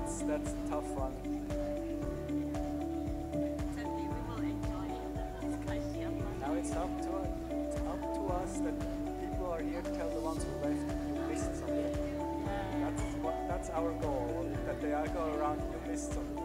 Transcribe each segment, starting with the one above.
that's a tough one. Now it's up to us that people are here to tell the ones who left you missed something. That's our goal. That they are go around you missed something.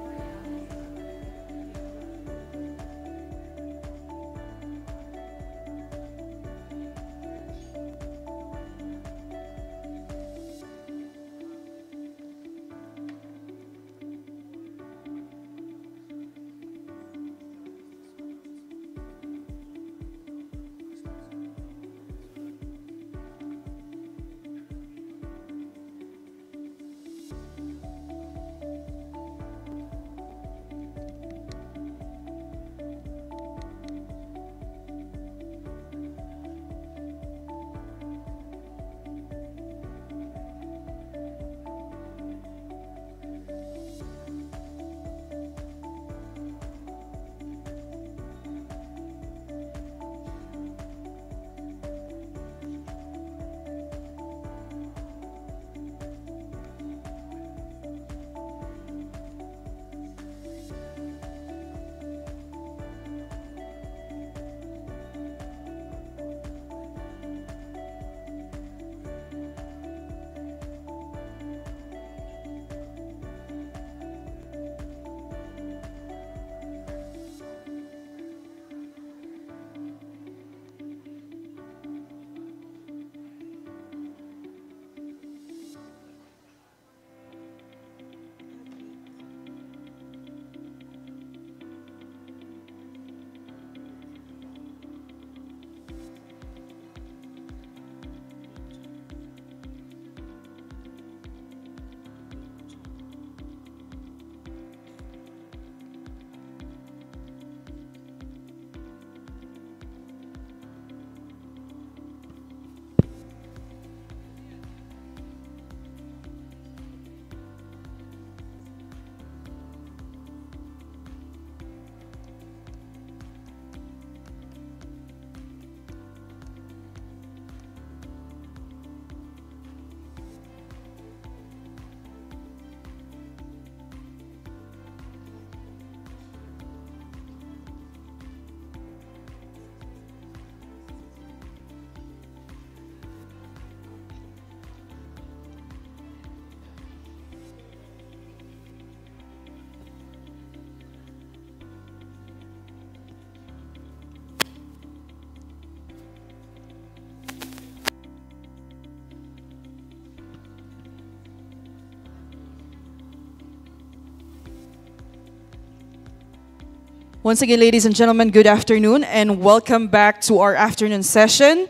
Once again, ladies and gentlemen, good afternoon and welcome back to our afternoon session.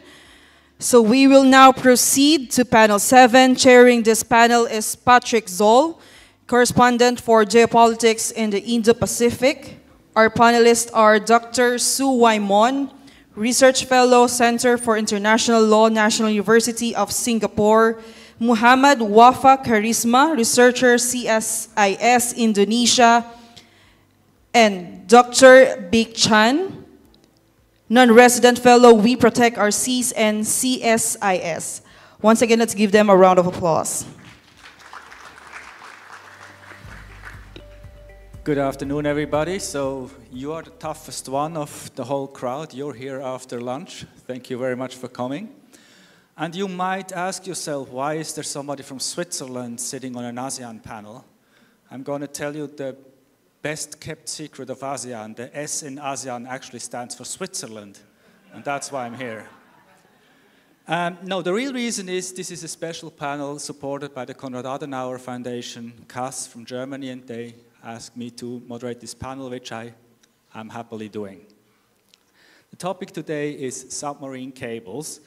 So we will now proceed to panel 7. Chairing this panel is Patrick Zoll, correspondent for geopolitics in the Indo-Pacific. Our panelists are Dr. Su Wai Mon, Research Fellow, Center for International Law, National University of Singapore; Muhammad Wafa Karisma, Researcher, CSIS, Indonesia; and Dr. Big Chan, Non-Resident Fellow, We Protect Our Seas and CSIS. Once again, let's give them a round of applause. Good afternoon, everybody. So you are the toughest one of the whole crowd. You're here after lunch. Thank you very much for coming. And you might ask yourself, why is there somebody from Switzerland sitting on an ASEAN panel? I'm going to tell you the best kept secret of ASEAN. The S in ASEAN actually stands for Switzerland, and that's why I'm here. No, the real reason is this is a special panel supported by the Konrad Adenauer Foundation, KAS from Germany, and they asked me to moderate this panel, which I am happily doing. The topic today is submarine cables,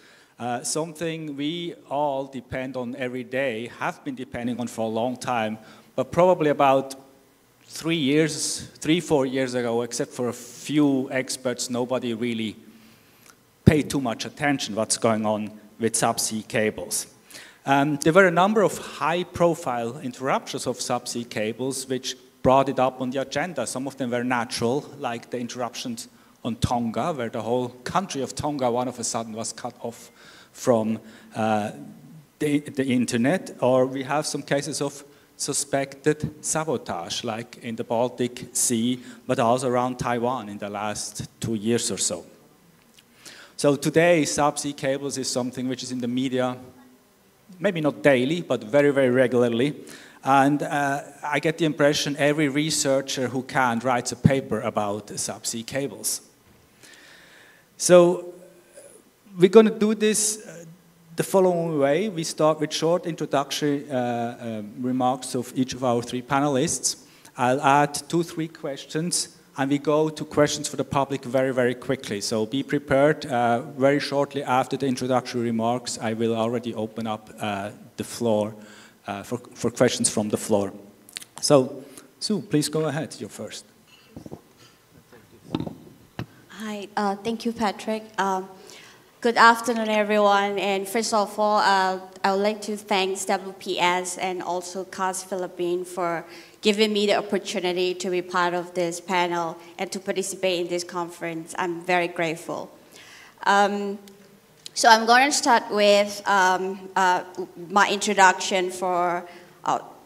something we all depend on every day, have been depending on for a long time, but probably about 4 years ago, except for a few experts, nobody really paid too much attention what's going on with subsea cables. There were a number of high-profile interruptions of subsea cables which brought it up on the agenda. Some of them were natural, like the interruptions on Tonga, where the whole country of Tonga all of a sudden was cut off from the internet. Or we have some cases of suspected sabotage, like in the Baltic Sea, but also around Taiwan in the last 2 years or so. So today, subsea cables is something which is in the media, maybe not daily, but very, very regularly. And I get the impression every researcher who can writes a paper about subsea cables. So we're going to do this the following way. We start with short introductory remarks of each of our 3 panelists. I'll add 2-3 questions, and we go to questions for the public very, very quickly. So be prepared. Very shortly after the introductory remarks, I will already open up the floor for questions from the floor. So, Sue, please go ahead. You're first. Hi, thank you, Patrick. Good afternoon, everyone. And first of all, I would like to thank WPS and also KAS Philippines for giving me the opportunity to be part of this panel and to participate in this conference. I'm very grateful. So I'm going to start with my introduction for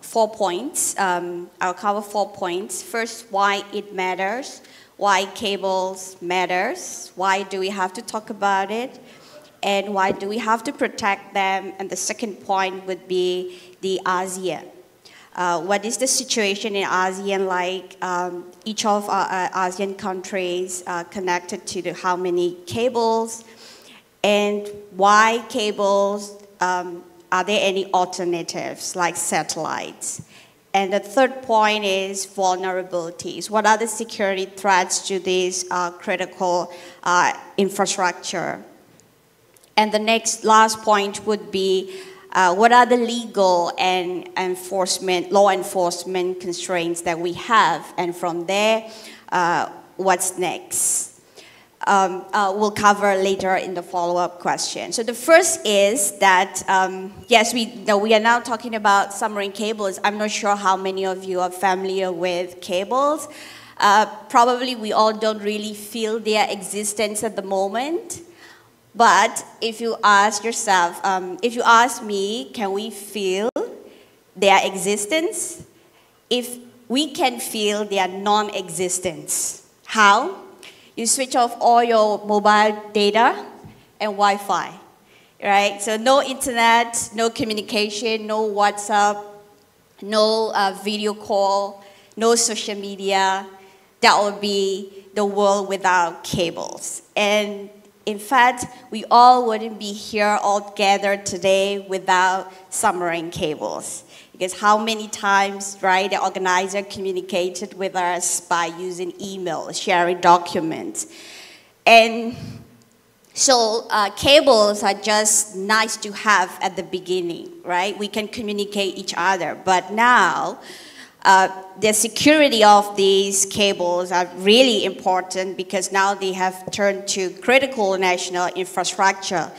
4 points. I'll cover 4 points. First, why it matters, why cables matters, why do we have to talk about it, and why do we have to protect them, and the second point would be the ASEAN. What is the situation in ASEAN like? Each of our ASEAN countries connected to how many cables, and why cables, are there any alternatives like satellites? And the third point is vulnerabilities. What are the security threats to this critical infrastructure? And the last point would be, what are the legal and law enforcement constraints that we have? And from there, what's next? We'll cover later in the follow-up question. So the first is that, yes, we are now talking about submarine cables. I'm not sure how many of you are familiar with cables. Probably we all don't really feel their existence at the moment. But if you ask yourself, if you ask me, can we feel their existence? If we can feel their non-existence, how? You switch off all your mobile data and Wi-Fi, right? So no internet, no communication, no WhatsApp, no video call, no social media. That would be the world without cables. And in fact, we all wouldn't be here all gathered today without submarine cables. Because how many times, right, the organizer communicated with us by using email, sharing documents. And so cables are just nice to have at the beginning, right? We can communicate each other. But now, the security of these cables are really important because now they have turned to critical national infrastructure,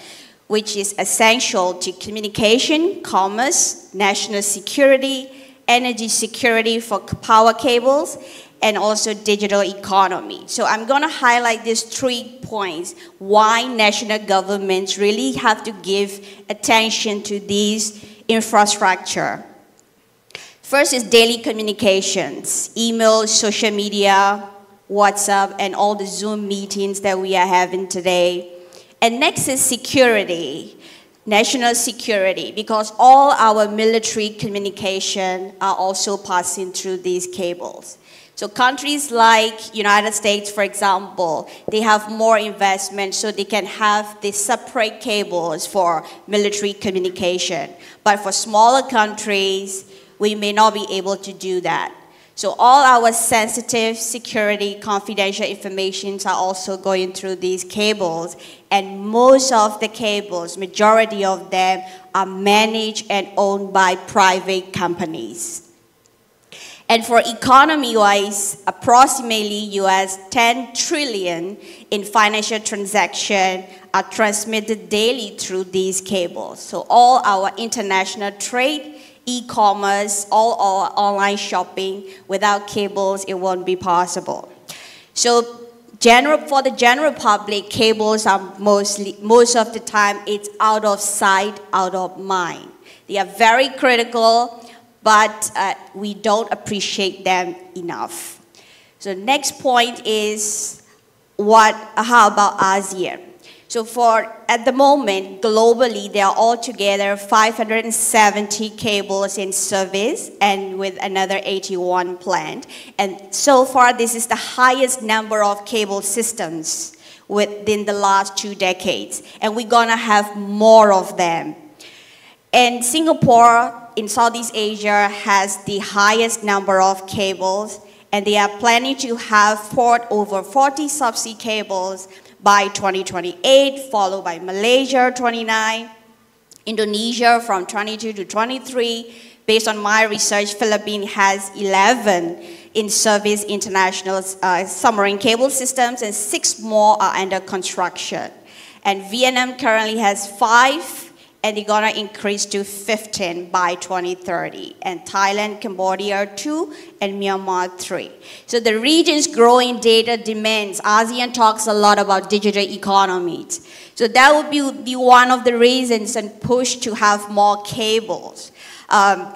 which is essential to communication, commerce, national security, energy security for power cables, and also digital economy. So I'm going to highlight these 3 points why national governments really have to give attention to these infrastructure. First is daily communications, email, social media, WhatsApp, and all the Zoom meetings that we are having today. And next is security, national security, because all our military communication are also passing through these cables. So countries like United States, for example, they have more investment so they can have the separate cables for military communication. But for smaller countries, we may not be able to do that. So all our sensitive, security, confidential informations are also going through these cables. And most of the cables, majority of them, are managed and owned by private companies. And for economy-wise, approximately US 10 trillion in financial transactions are transmitted daily through these cables. So all our international trade, e-commerce, all our online shopping, without cables, it won't be possible. So for the general public, cables are most of the time, it's out of sight, out of mind. They are very critical, but we don't appreciate them enough. So next point is how about ASEAN? So at the moment, globally, there are altogether 570 cables in service and with another 81 planned. And so far, this is the highest number of cable systems within the last 2 decades. And we're gonna have more of them. And Singapore in Southeast Asia has the highest number of cables, and they are planning to have over 40 subsea cables by 2028, followed by Malaysia 29, Indonesia from 22 to 23. Based on my research, Philippines has 11 in service international submarine cable systems, and 6 more are under construction. And Vietnam currently has 5, and they're gonna increase to 15 by 2030. And Thailand, Cambodia 2, and Myanmar 3. So the region's growing data demands. ASEAN talks a lot about digital economies. So that would be one of the reasons and push to have more cables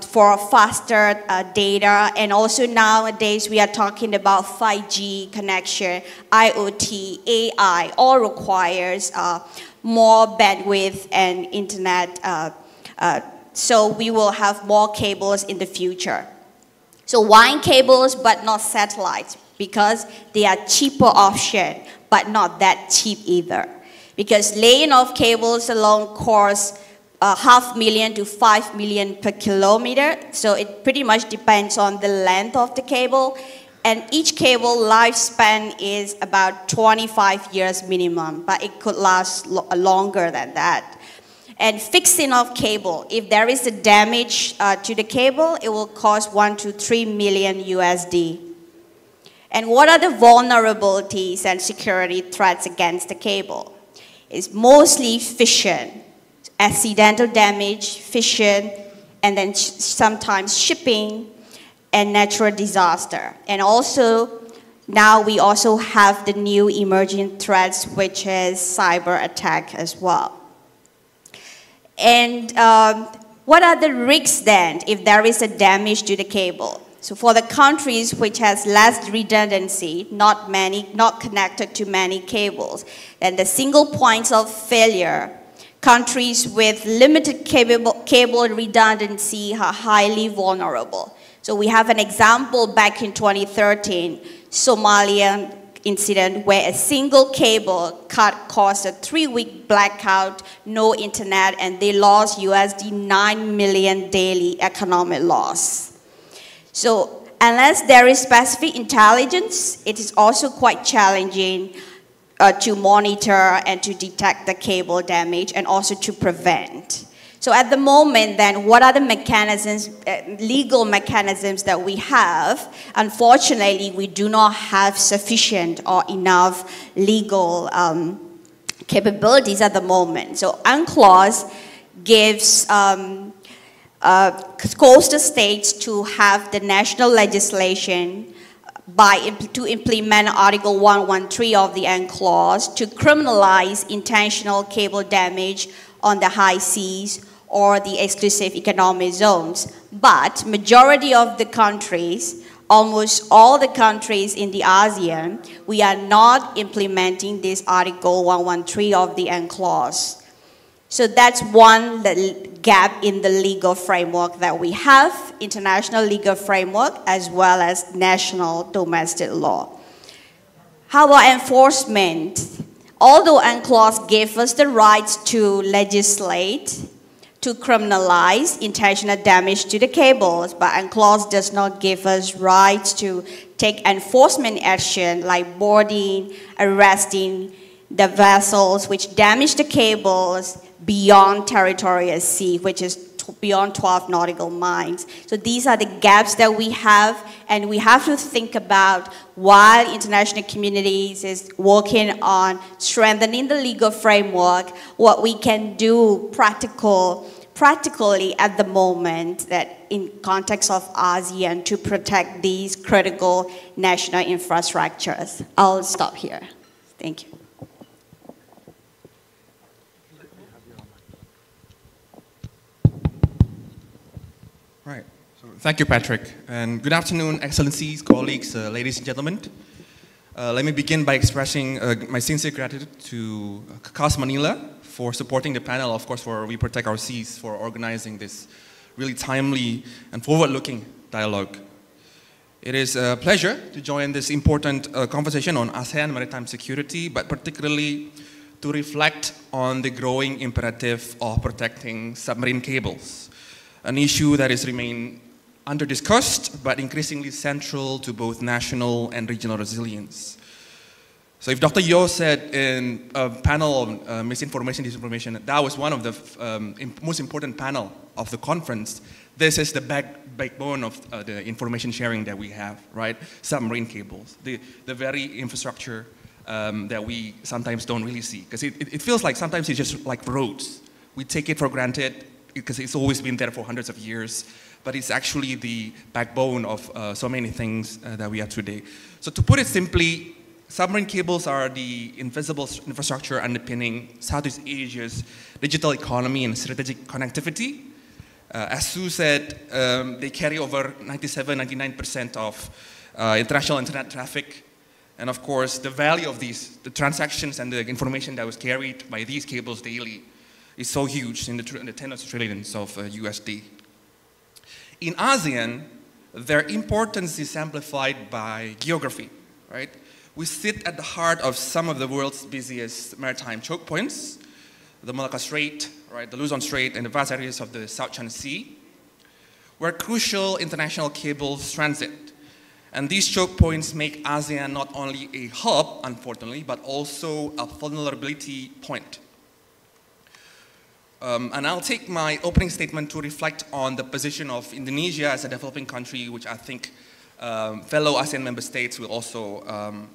for faster data. And also nowadays we are talking about 5G connection, IoT, AI, all requires more bandwidth and internet, so we will have more cables in the future. So why cables but not satellites? Because they are cheaper option, but not that cheap either. Because laying of cables alone costs $500,000 to $5 million per kilometer, so it pretty much depends on the length of the cable. And each cable lifespan is about 25 years minimum, but it could last longer than that. And fixing of cable, if there is a damage to the cable, it will cost 1 to 3 million USD. And what are the vulnerabilities and security threats against the cable? It's mostly fission, accidental damage, fission, and then sometimes shipping, and natural disaster. And also, now we also have the new emerging threats, which is cyber attack as well. And what are the risks then if there is a damage to the cable? So for the countries which has less redundancy, not connected to many cables, then the single points of failure, countries with limited cable redundancy are highly vulnerable. So we have an example back in 2013, Somalian incident where a single cable cut caused a 3-week blackout, no internet, and they lost USD 9 million daily economic loss. So unless there is specific intelligence, it is also quite challenging to monitor and to detect the cable damage and also to prevent. So at the moment then, what are the mechanisms, legal mechanisms that we have? Unfortunately, we do not have sufficient or enough legal capabilities at the moment. So UNCLOS gives coastal states to have the national legislation to implement Article 113 of the UNCLOS to criminalize intentional cable damage on the high seas or the exclusive economic zones. But majority of the countries, almost all the countries in the ASEAN, we are not implementing this Article 113 of the UNCLOS. So that's one gap in the legal framework that we have, international legal framework, as well as national domestic law. How about enforcement? Although UNCLOS gave us the rights to legislate, to criminalize intentional damage to the cables, but UNCLOS does not give us rights to take enforcement action like boarding, arresting the vessels which damage the cables beyond territorial sea, which is beyond 12 nautical miles. So these are the gaps that we have, and we have to think about while international communities is working on strengthening the legal framework, what we can do practically at the moment that in context of ASEAN to protect these critical national infrastructures. I'll stop here. Thank you. Right. Thank you, Patrick. And good afternoon, Excellencies, colleagues, ladies and gentlemen. Let me begin by expressing my sincere gratitude to KAS Manila for supporting the panel, of course, for We Protect Our Seas, for organizing this really timely and forward-looking dialogue. It is a pleasure to join this important conversation on ASEAN maritime security, but particularly to reflect on the growing imperative of protecting submarine cables, an issue that has remained under-discussed, but increasingly central to both national and regional resilience. So if Dr. Yo said in a panel on misinformation, disinformation, that was one of the most important panel of the conference, this is the backbone of the information sharing that we have, right? Submarine cables, the very infrastructure that we sometimes don't really see. Because it feels like sometimes it's just like roads. We take it for granted because it's always been there for hundreds of years, but it's actually the backbone of so many things that we have today. So to put it simply, submarine cables are the invisible infrastructure underpinning Southeast Asia's digital economy and strategic connectivity. As Sue said, they carry over 97–99% of international internet traffic. And of course, the value of these, the transactions and the information that was carried by these cables daily is so huge in the tens of trillions of USD. In ASEAN, their importance is amplified by geography, right? We sit at the heart of some of the world's busiest maritime choke points, the Malacca Strait, right, the Luzon Strait, and the vast areas of the South China Sea, where crucial international cables transit. And these choke points make ASEAN not only a hub, unfortunately, but also a vulnerability point. And I'll take my opening statement to reflect on the position of Indonesia as a developing country, which I think fellow ASEAN member states will also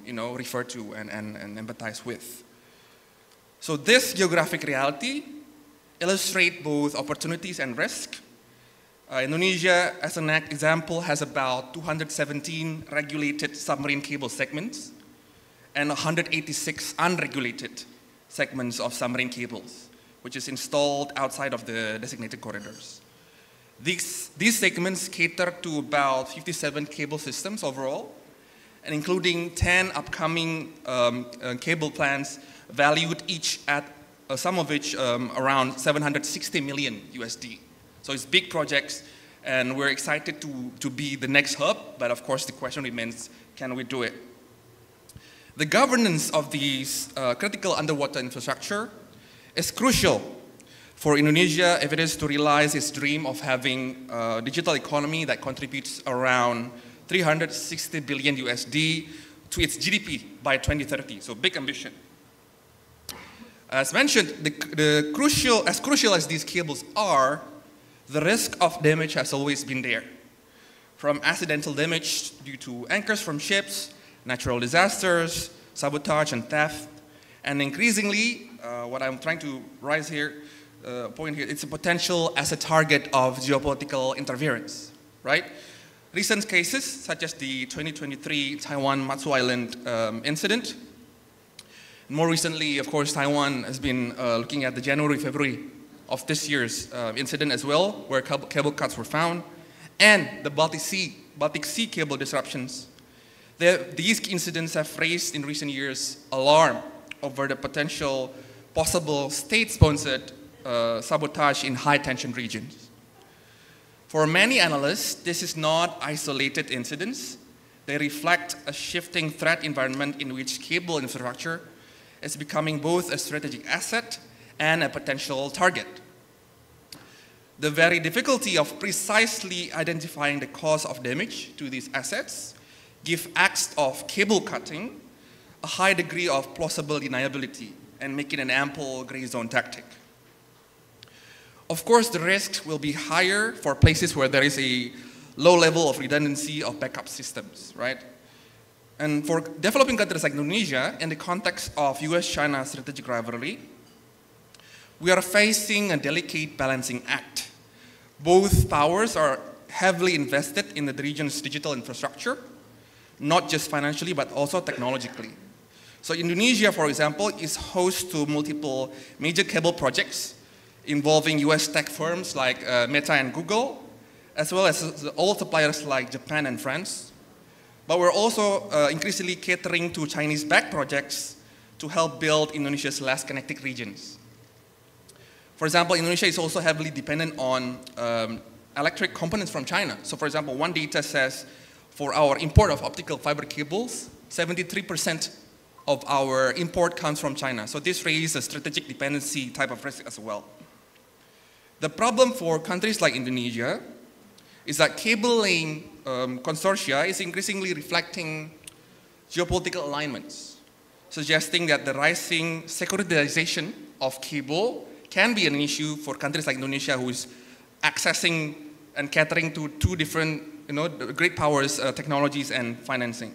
refer to and empathize with. So this geographic reality illustrates both opportunities and risk. Indonesia, as an example, has about 217 regulated submarine cable segments and 186 unregulated segments of submarine cables, which is installed outside of the designated corridors. These segments cater to about 57 cable systems overall, and including 10 upcoming cable plants valued each at, some of which around 760 million USD. So it's big projects, and we're excited to be the next hub, but of course the question remains, can we do it? The governance of these critical underwater infrastructure is crucial for Indonesia if it is to realize its dream of having a digital economy that contributes around 360 billion USD to its GDP by 2030, so big ambition. As mentioned, as crucial as these cables are, the risk of damage has always been there. From accidental damage due to anchors from ships, natural disasters, sabotage and theft, and increasingly, what I'm trying to raise here, point here, it's a potential as a target of geopolitical interference, right? Recent cases, such as the 2023 Taiwan Matsu Island incident. More recently, of course, Taiwan has been looking at the January-February of this year's incident as well, where cable cuts were found, and the Baltic Sea cable disruptions. These incidents have raised in recent years alarm over the potential possible state-sponsored sabotage in high-tension regions. For many analysts, this is not isolated incidents. They reflect a shifting threat environment in which cable infrastructure is becoming both a strategic asset and a potential target. The very difficulty of precisely identifying the cause of damage to these assets give acts of cable cutting a high degree of plausible deniability and make it an ample gray zone tactic. Of course, the risk will be higher for places where there is a low level of redundancy of backup systems, right? And for developing countries like Indonesia, in the context of US-China strategic rivalry, we are facing a delicate balancing act. Both powers are heavily invested in the region's digital infrastructure, not just financially, but also technologically. So Indonesia, for example, is host to multiple major cable projects involving US tech firms like Meta and Google, as well as the old suppliers like Japan and France. But we're also increasingly catering to Chinese-backed projects to help build Indonesia's less connected regions. For example, Indonesia is also heavily dependent on electric components from China. So for example, one data says for our import of optical fiber cables, 73% of our import comes from China. So this raises a strategic dependency type of risk as well. The problem for countries like Indonesia is that cable laying consortia is increasingly reflecting geopolitical alignments, suggesting that the rising securitization of cable can be an issue for countries like Indonesia, who is accessing and catering to two different great powers, technologies and financing.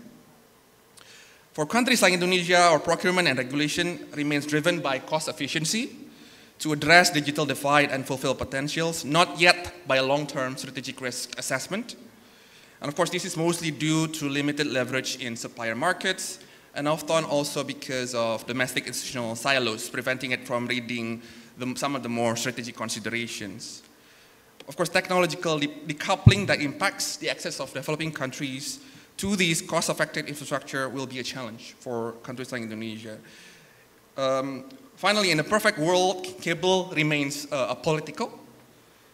For countries like Indonesia, our procurement and regulation remains driven by cost efficiency to address digital divide and fulfill potentials, not yet by a long-term strategic risk assessment. And of course, this is mostly due to limited leverage in supplier markets, and often also because of domestic institutional silos, preventing it from reading some of the more strategic considerations. Of course, technological decoupling that impacts the access of developing countries to these cost-effective infrastructure will be a challenge for countries like Indonesia. Finally, in a perfect world, cable remains apolitical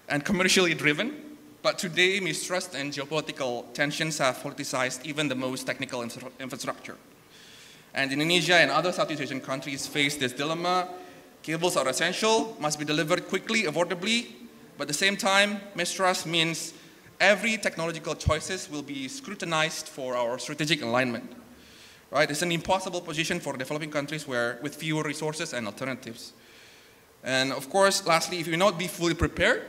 and commercially driven, but today mistrust and geopolitical tensions have politicized even the most technical infrastructure. And Indonesia and other Southeast Asian countries face this dilemma. Cables are essential, must be delivered quickly, affordably, but at the same time, mistrust means every technological choices will be scrutinized for our strategic alignment. Right? It's an impossible position for developing countries with fewer resources and alternatives. And of course, lastly, if we not be fully prepared,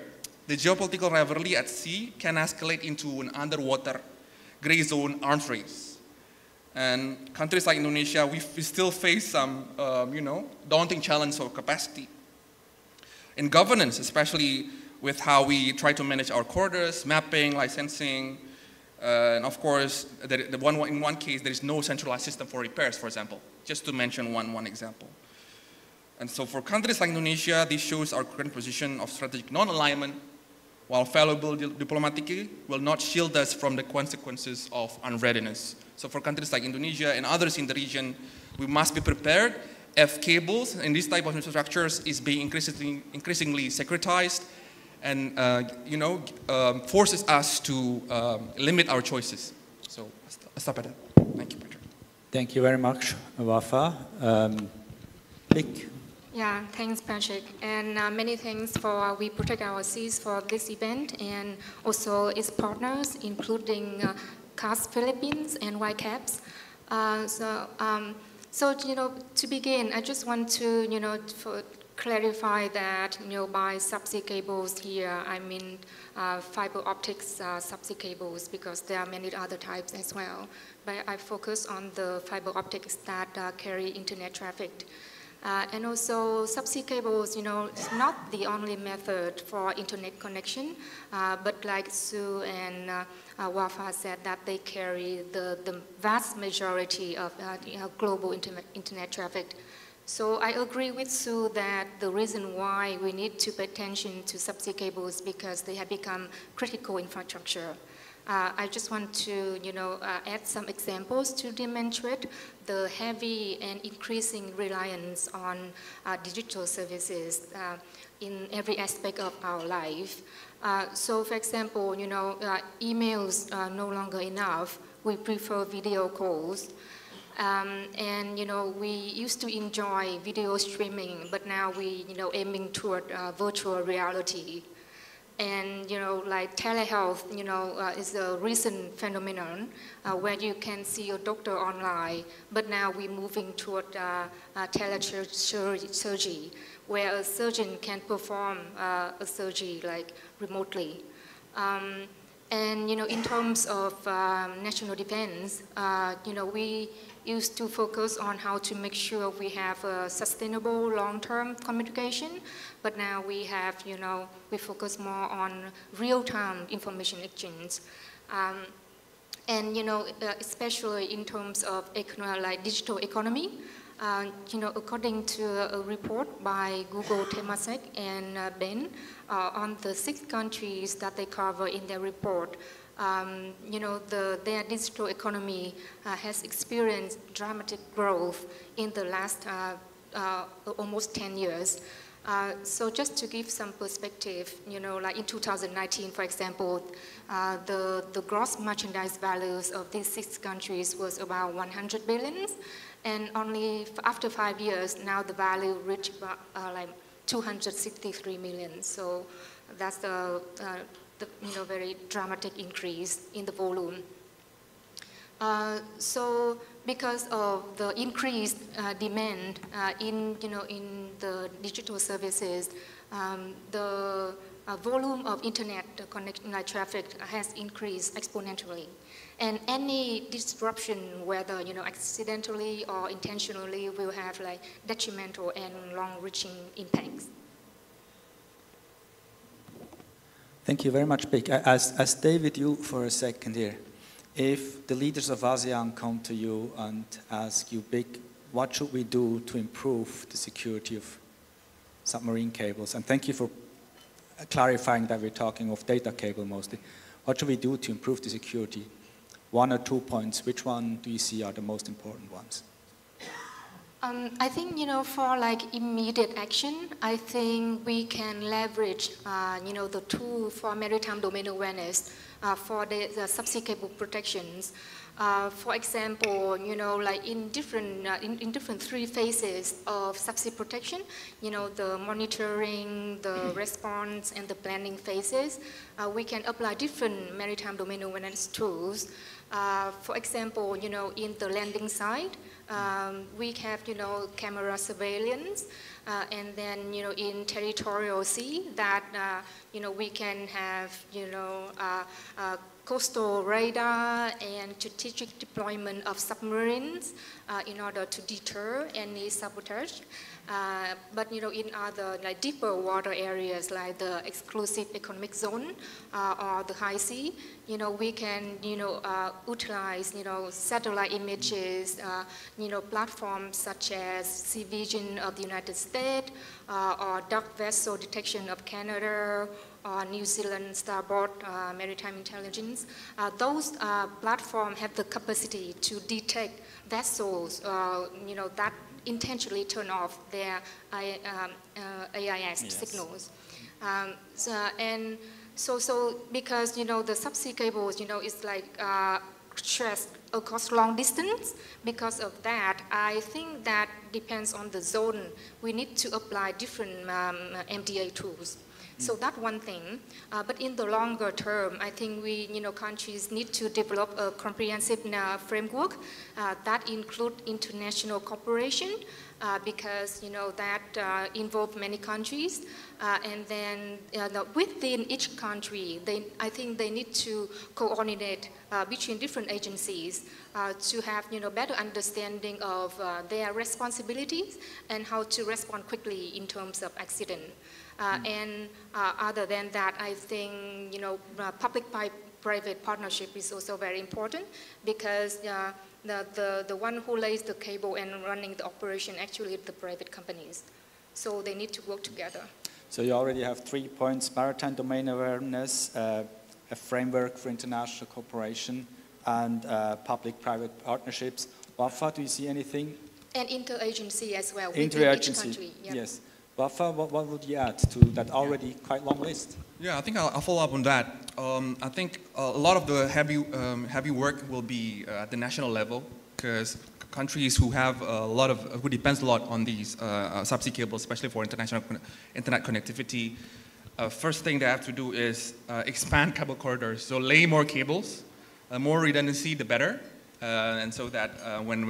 the geopolitical rivalry at sea can escalate into an underwater gray zone arms race. And countries like Indonesia, we still face some, daunting challenge of capacity. In governance, especially with how we try to manage our corridors, mapping, licensing, and of course, in one case, there is no centralized system for repairs, for example, just to mention one example. And so for countries like Indonesia, this shows our current position of strategic non-alignment, while valuable diplomatically, will not shield us from the consequences of unreadiness. So for countries like Indonesia and others in the region, we must be prepared if cables and this type of infrastructures is being increasingly securitized and forces us to limit our choices. So I'll stop at that. Thank you, Patrick. Thank you very much, Wafa. Nick? Yeah, thanks, Patrick. And many thanks for We Protect Our Seas for this event, and also its partners, including KAS Philippines and YCAPS. So to begin, I just want to, clarify that, by subsea cables here, I mean fiber optics subsea cables, because there are many other types as well. But I focus on the fiber optics that carry internet traffic. And also subsea cables, it's not the only method for internet connection, but like Sue and Wafa said, that they carry the vast majority of global internet traffic. So I agree with Sue that the reason why we need to pay attention to subsea cables is because they have become critical infrastructure. I just want to, add some examples to demonstrate the heavy and increasing reliance on digital services in every aspect of our life. So, for example, emails are no longer enough. We prefer video calls. And we used to enjoy video streaming, but now we aiming toward virtual reality. And like telehealth is a recent phenomenon where you can see your doctor online, but now we're moving toward telesurgery, where a surgeon can perform a surgery like remotely. And in terms of national defense, we used to focus on how to make sure we have a sustainable long-term communication, but now we have, we focus more on real-time information exchange. And especially in terms of like digital economy, According to a report by Google, Temasek, and Ben, on the 6 countries that they cover in their report, their digital economy has experienced dramatic growth in the last almost 10 years. So just to give some perspective, like in 2019, for example, the gross merchandise values of these 6 countries was about 100 billion, and only after 5 years, now the value reached like 263 million. So that's the very dramatic increase in the volume. So because of the increased demand in the digital services, the volume of internet traffic has increased exponentially. And any disruption, whether accidentally or intentionally, will have like detrimental and long-reaching impacts. Thank you very much, Big. I stay with you for a second here. If the leaders of ASEAN come to you and ask you, Big, what should we do to improve the security of submarine cables? And thank you for clarifying that we're talking of data cable mostly. What should we do to improve the security? 1 or 2 points, which one do you see are the most important ones? I think, for like immediate action, I think we can leverage, the tool for maritime domain awareness for the subsea cable protections. For example, like in different 3 phases of subsea protection, the monitoring, the response, and the planning phases, we can apply different maritime domain awareness tools. For example, in the landing side, we have, camera surveillance, and then, in territorial sea, that, we can have, coastal radar and strategic deployment of submarines in order to deter any sabotage. But in other like deeper water areas like the exclusive economic zone or the high sea, we can utilize satellite images, platforms such as Sea Vision of the United States or dark vessel detection of Canada or New Zealand starboard maritime intelligence. Those platforms have the capacity to detect vessels, that intentionally turn off their AIS signals. So because the subsea cables, is like stretched across long distance. Because of that, I think that depends on the zone. We need to apply different MDA tools. So that's one thing. But in the longer term, I think we, countries need to develop a comprehensive framework that include international cooperation because, that involve many countries. And then within each country, I think they need to coordinate between different agencies to have, better understanding of their responsibilities and how to respond quickly in terms of accident. And other than that, I think, public-private partnership is also very important because the one who lays the cable and running the operation actually the private companies. So they need to work together. So you already have 3 points: maritime domain awareness, a framework for international cooperation, and public-private partnerships. Wafa, do you see anything? And interagency as well. Interagency, each country, yeah. Yes. Wafa, what would you add to that already quite long list? Yeah, I think I'll follow up on that. I think a lot of the heavy work will be at the national level because countries who have who depends a lot on these subsea cables, especially for international internet connectivity, first thing they have to do is expand cable corridors. So lay more cables, more redundancy, the better. And so that when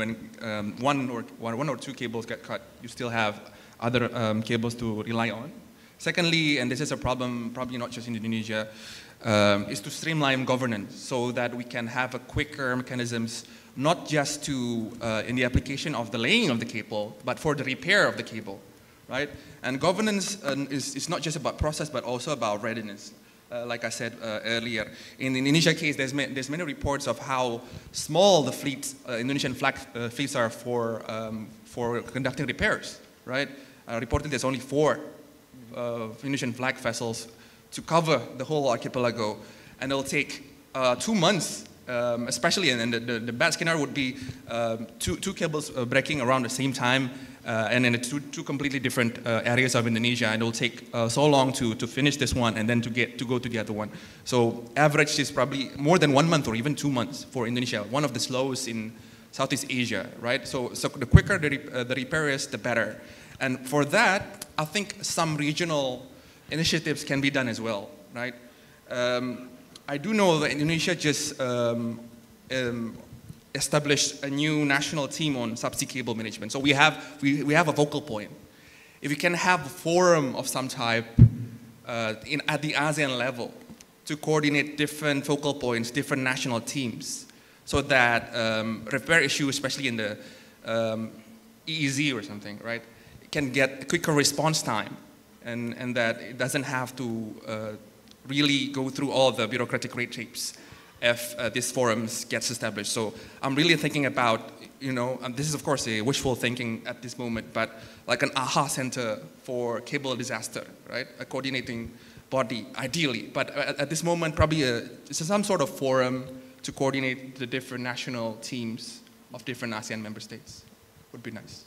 one or two cables get cut, you still have other cables to rely on. Secondly, and this is a problem probably not just in Indonesia, is to streamline governance so that we can have a quicker mechanisms, not just to in the application of the laying of the cable, but for the repair of the cable, right? And governance is not just about process, but also about readiness. like I said earlier. In the Indonesia case, there's many reports of how small the fleets, Indonesian flag fleets are for conducting repairs, right? Reportedly, there's only 4 Indonesian flag vessels to cover the whole archipelago, and it'll take 2 months, especially, and the bad scenario would be two cables breaking around the same time, and in two completely different areas of Indonesia, and it'll take so long to finish this one and then to go to the other one. So average is probably more than 1 month or even 2 months for Indonesia, one of the slowest in Southeast Asia, right? So the quicker the repair is, the better. And for that, I think some regional initiatives can be done as well, right? I do know that Indonesia just established a new national team on subsea cable management. So we have a focal point. If we can have a forum of some type at the ASEAN level to coordinate different focal points, different national teams, so that repair issues, especially in the EEZ or something, right, can get a quicker response time, and that it doesn't have to really go through all the bureaucratic red tapes if this forums gets established. So I'm really thinking about, this is of course a wishful thinking at this moment, but like an AHA center for cable disaster, right? A coordinating body, ideally. But at this moment, probably some sort of forum to coordinate the different national teams of different ASEAN member states would be nice.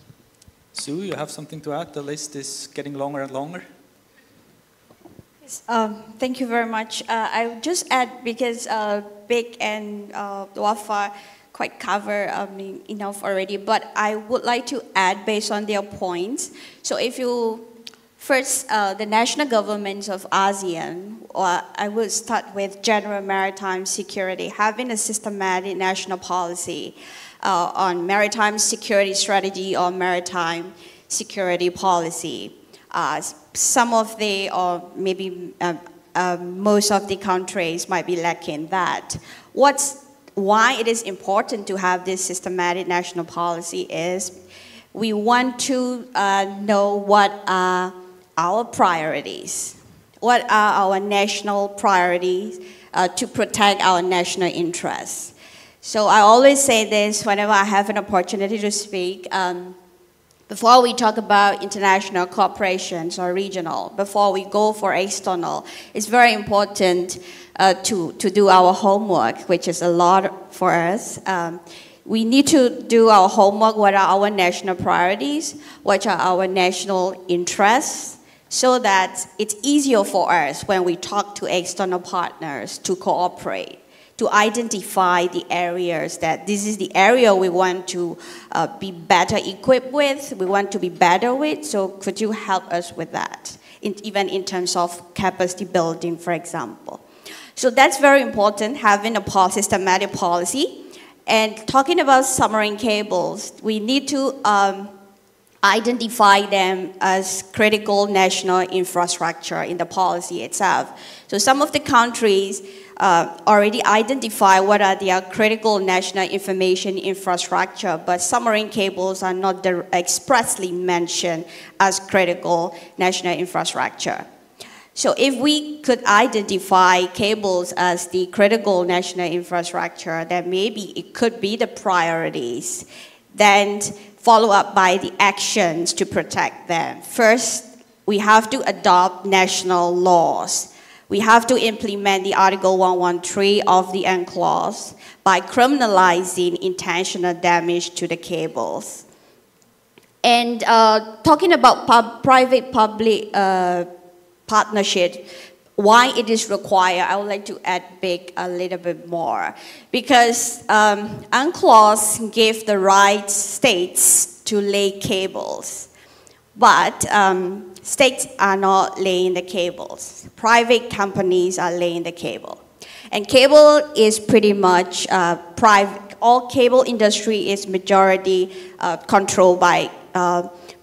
Sue, you have something to add? The list is getting longer and longer. Thank you very much. I would just add, because Big and Wafa quite cover enough already, but I would like to add based on their points. So if you, first, the national governments of ASEAN, or I would start with general maritime security, having a systematic national policy on maritime security strategy or maritime security policy. Some of the, or maybe most of the countries might be lacking that. Why it is important to have this systematic national policy is we want to know what are our priorities. What are our national priorities to protect our national interests? So I always say this whenever I have an opportunity to speak. Before we talk about international corporations or regional, before we go for external, it's very important to do our homework, which is a lot for us. We need to do our homework, what are our national priorities, what are our national interests, so that it's easier for us when we talk to external partners to cooperate, to identify the areas that this is the area we want to be better equipped with, we want to be better with, so could you help us with that, even in terms of capacity building, for example. So that's very important, having a systematic policy. And talking about submarine cables, we need to identify them as critical national infrastructure in the policy itself. So some of the countries already identify what are their critical national information infrastructure, but submarine cables are not expressly mentioned as critical national infrastructure. So if we could identify cables as the critical national infrastructure, then maybe it could be the priorities, then follow up by the actions to protect them. First, we have to adopt national laws. We have to implement the Article 113 of the UNCLOS by criminalizing intentional damage to the cables. And talking about private-public partnership, why it is required, I would like to add Big a little bit more. Because UNCLOS gave the right states to lay cables, but states are not laying the cables. Private companies are laying the cable. And cable is pretty much private. All cable industry is majority controlled by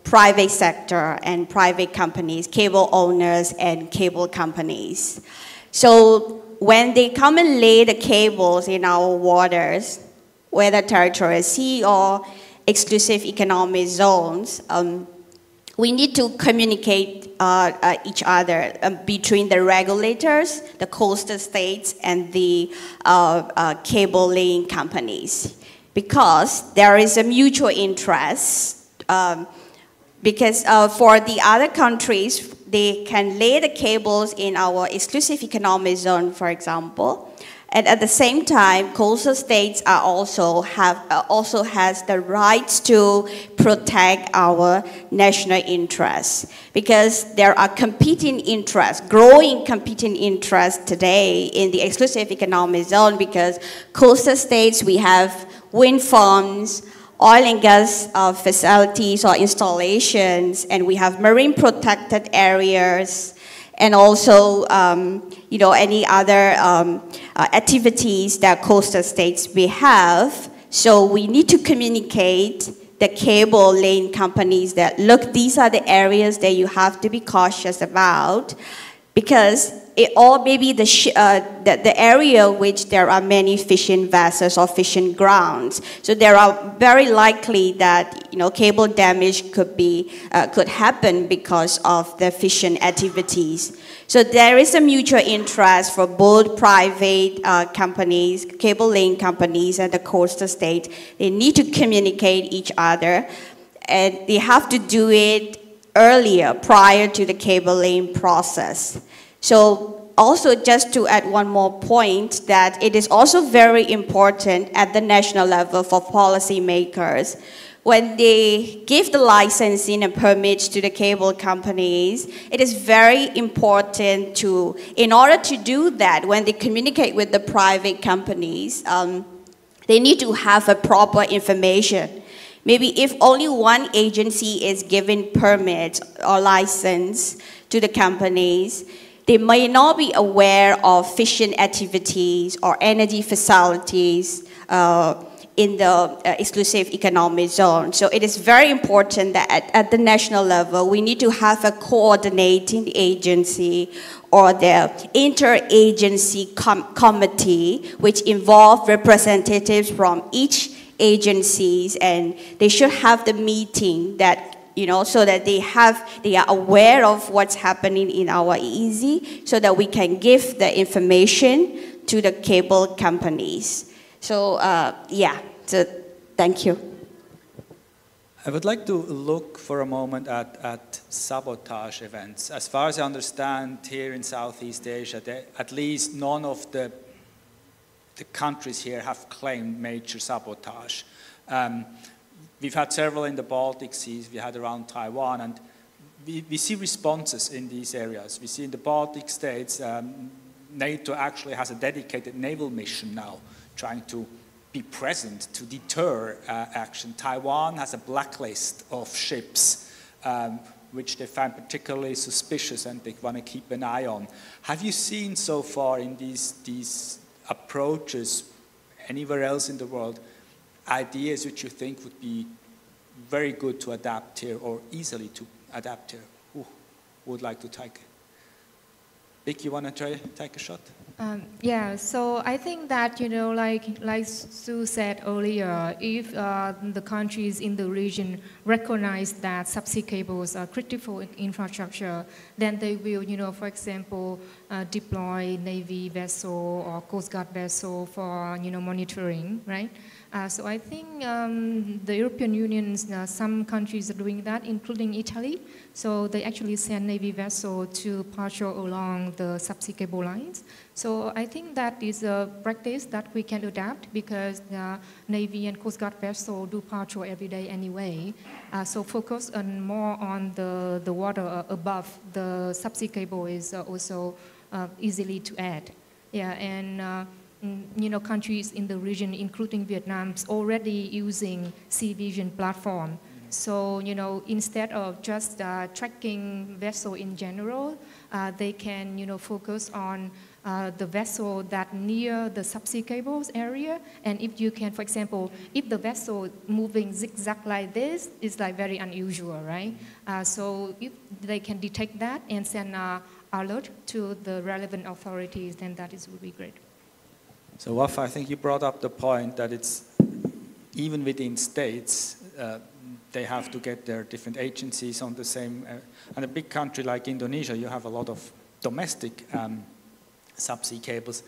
private sector and private companies, cable owners and cable companies. So when they come and lay the cables in our waters, whether territorial sea or exclusive economic zones, we need to communicate each other between the regulators, the coastal states, and the cable laying companies, because there is a mutual interest. Because for the other countries, they can lay the cables in our exclusive economic zone, for example. And at the same time, coastal states are also has the rights to protect our national interests, because there are competing interests, growing competing interests today in the exclusive economic zone, because coastal states, we have wind farms, oil and gas facilities or installations, and we have marine protected areas, and also any other activities that coastal states may have. So we need to communicate the cable laying companies that, look, these are the areas that you have to be cautious about, because it all may be the area which there are many fishing vessels or fishing grounds. So there are very likely that cable damage could happen because of the fishing activities. So there is a mutual interest for both private companies, cable laying companies, and the coastal state. They need to communicate each other, and they have to do it earlier, prior to the cable laying process. So also, just to add one more point, that it is also very important at the national level for policymakers, when they give the licensing and permits to the cable companies, it is very important to, in order to do that, when they communicate with the private companies, they need to have a proper information. Maybe if only one agency is giving permits or license to the companies, they may not be aware of fishing activities or energy facilities in the exclusive economic zone. So it is very important that at the national level, we need to have a coordinating agency or the interagency committee, which involve representatives from each agencies, and they should have the meeting that, so that they are aware of what's happening in our EEZ, so that we can give the information to the cable companies. So, so thank you. I would like to look for a moment at sabotage events. As far as I understand, here in Southeast Asia, at least none of the countries here have claimed major sabotage. We've had several in the Baltic Seas, we had around Taiwan, and we see responses in these areas. We see in the Baltic states, NATO actually has a dedicated naval mission now, trying to be present to deter action. Taiwan has a blacklist of ships which they find particularly suspicious and they want to keep an eye on. Have you seen so far in these approaches anywhere else in the world ideas which you think would be very good to adapt here or easily to adapt here? Who would like to take it? Vic, you want to try take a shot? Yeah, so I think that, like Sue said earlier, if the countries in the region recognize that subsea cables are critical infrastructure, then they will, for example, deploy Navy vessel or Coast Guard vessel for, monitoring, right? So I think the European Union, some countries are doing that, including Italy. So they actually send Navy vessel to patrol along the subsea cable lines. So I think that is a practice that we can adapt, because the Navy and Coast Guard vessel do patrol every day anyway. So focus more on the water above the subsea cable is also easily to add. Yeah, and countries in the region, including Vietnam, is already using Sea Vision platform. So, instead of just tracking vessel in general, they can, focus on the vessel that near the subsea cables area. And if you can, for example, if the vessel moving zigzag like this, is like very unusual, right? So if they can detect that and send alert to the relevant authorities, then that would be great. So Wafa, I think you brought up the point that it's even within states, they have to get their different agencies on the same, and a big country like Indonesia, you have a lot of domestic subsea cables.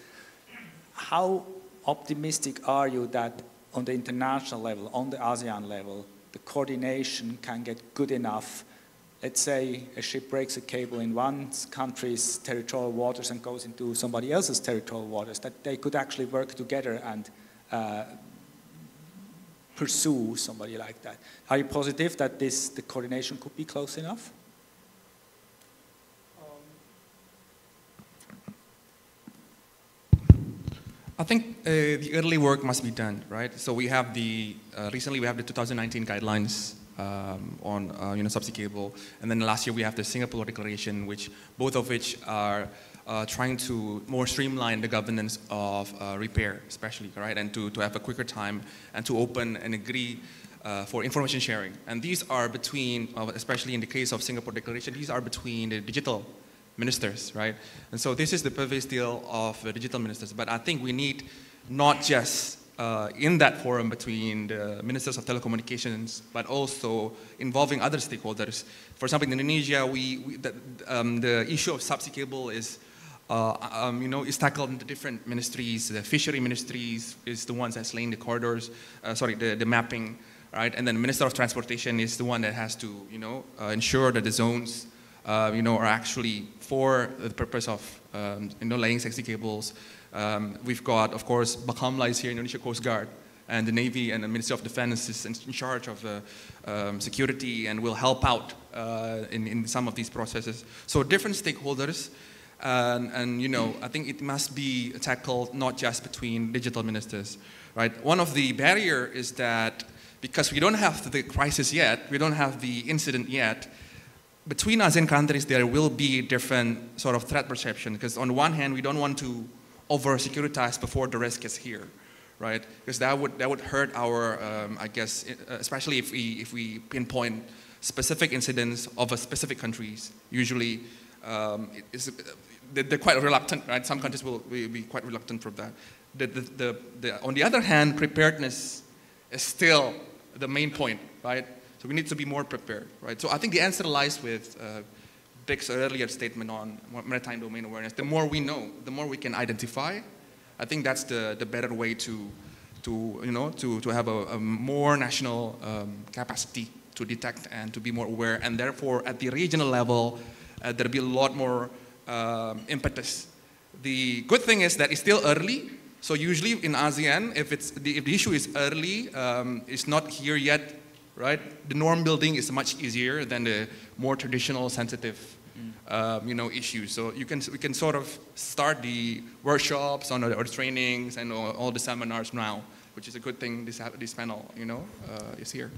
How optimistic are you that on the international level, on the ASEAN level, the coordination can get good enough? Let's say a ship breaks a cable in one country's territorial waters and goes into somebody else's territorial waters, that they could actually work together and pursue somebody like that. Are you positive that the coordination could be close enough? I think the early work must be done, right? So we have recently we have the 2019 guidelines on subsea cable, and then last year we have the Singapore Declaration, both of which are trying to more streamline the governance of repair, especially, right, and to have a quicker time and to open and agree for information sharing. And these are between, especially in the case of Singapore Declaration, these are between the digital ministers, right? And so this is the purvey's deal of the digital ministers. But I think we need not just in that forum between the ministers of telecommunications, but also involving other stakeholders. For example, in Indonesia, the issue of subsea cable is is tackled in the different ministries. The fishery ministries is the ones that's laying the corridors, the mapping, right? And then the Minister of Transportation is the one that has to, ensure that the zones, are actually for the purpose of, laying subsea cables. We've got, of course, Bakamla is here, Indonesia Coast Guard, and the Navy and the Ministry of Defense is in charge of the security and will help out in some of these processes. So different stakeholders, and I think it must be tackled not just between digital ministers, right? One of the barrier is that because we don't have the crisis yet, we don't have the incident yet, between ASEAN countries there will be different sort of threat perception, because on the one hand we don't want to over-securitize before the risk gets here, right? Because that would hurt our, I guess, especially if we pinpoint specific incidents of a specific countries. Usually, they're quite reluctant, right? Some countries will be quite reluctant for that. On the other hand, preparedness is still the main point, right? So we need to be more prepared, right? So I think the answer lies with Vic's earlier statement on maritime domain awareness. The more we know, the more we can identify. I think that's the better way to have a more national capacity to detect and to be more aware. And therefore, at the regional level, there'll be a lot more impetus. The good thing is that it's still early. So usually in ASEAN, if the issue is early, it's not here yet, right? The norm building is much easier than the more traditional sensitive, issues. So we can sort of start the workshops or trainings and all the seminars now, which is a good thing. This panel, is here.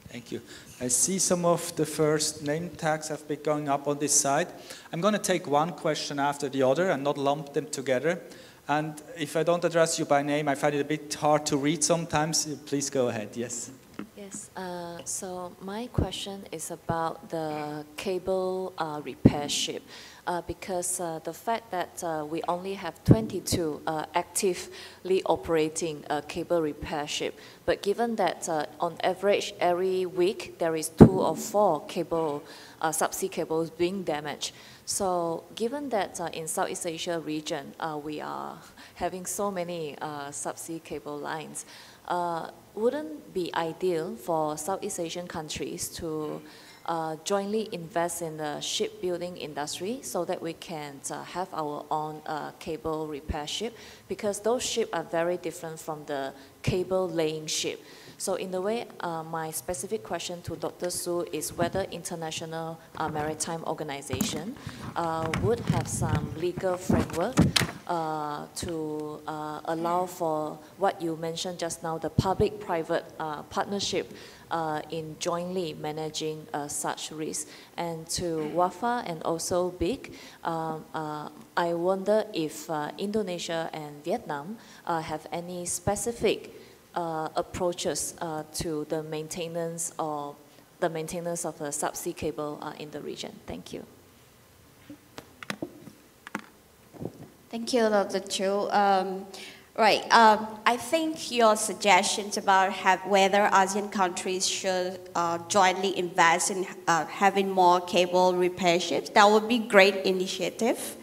Thank you. I see some of the first name tags have been going up on this side. I'm going to take one question after the other and not lump them together. And if I don't address you by name, I find it a bit hard to read sometimes. Please go ahead. Yes. Yes, so my question is about the cable repair ship, because the fact that we only have 22 actively operating cable repair ship, but given that on average every week there is 2 or 4 subsea cables being damaged. So given that in Southeast Asia region we are having so many subsea cable lines, wouldn't be ideal for Southeast Asian countries to jointly invest in the shipbuilding industry so that we can have our own cable repair ship, because those ships are very different from the cable laying ship. So in the way, my specific question to Dr. Su is whether International Maritime Organization would have some legal framework to allow for what you mentioned just now, the public-private partnership in jointly managing such risks. And to Wafa and also BIC, I wonder if Indonesia and Vietnam have any specific approaches to the maintenance of the subsea cable in the region. Thank you. Thank you, Dr. Chu. Right. I think your suggestions about whether ASEAN countries should jointly invest in having more cable repair ships, that would be great initiative.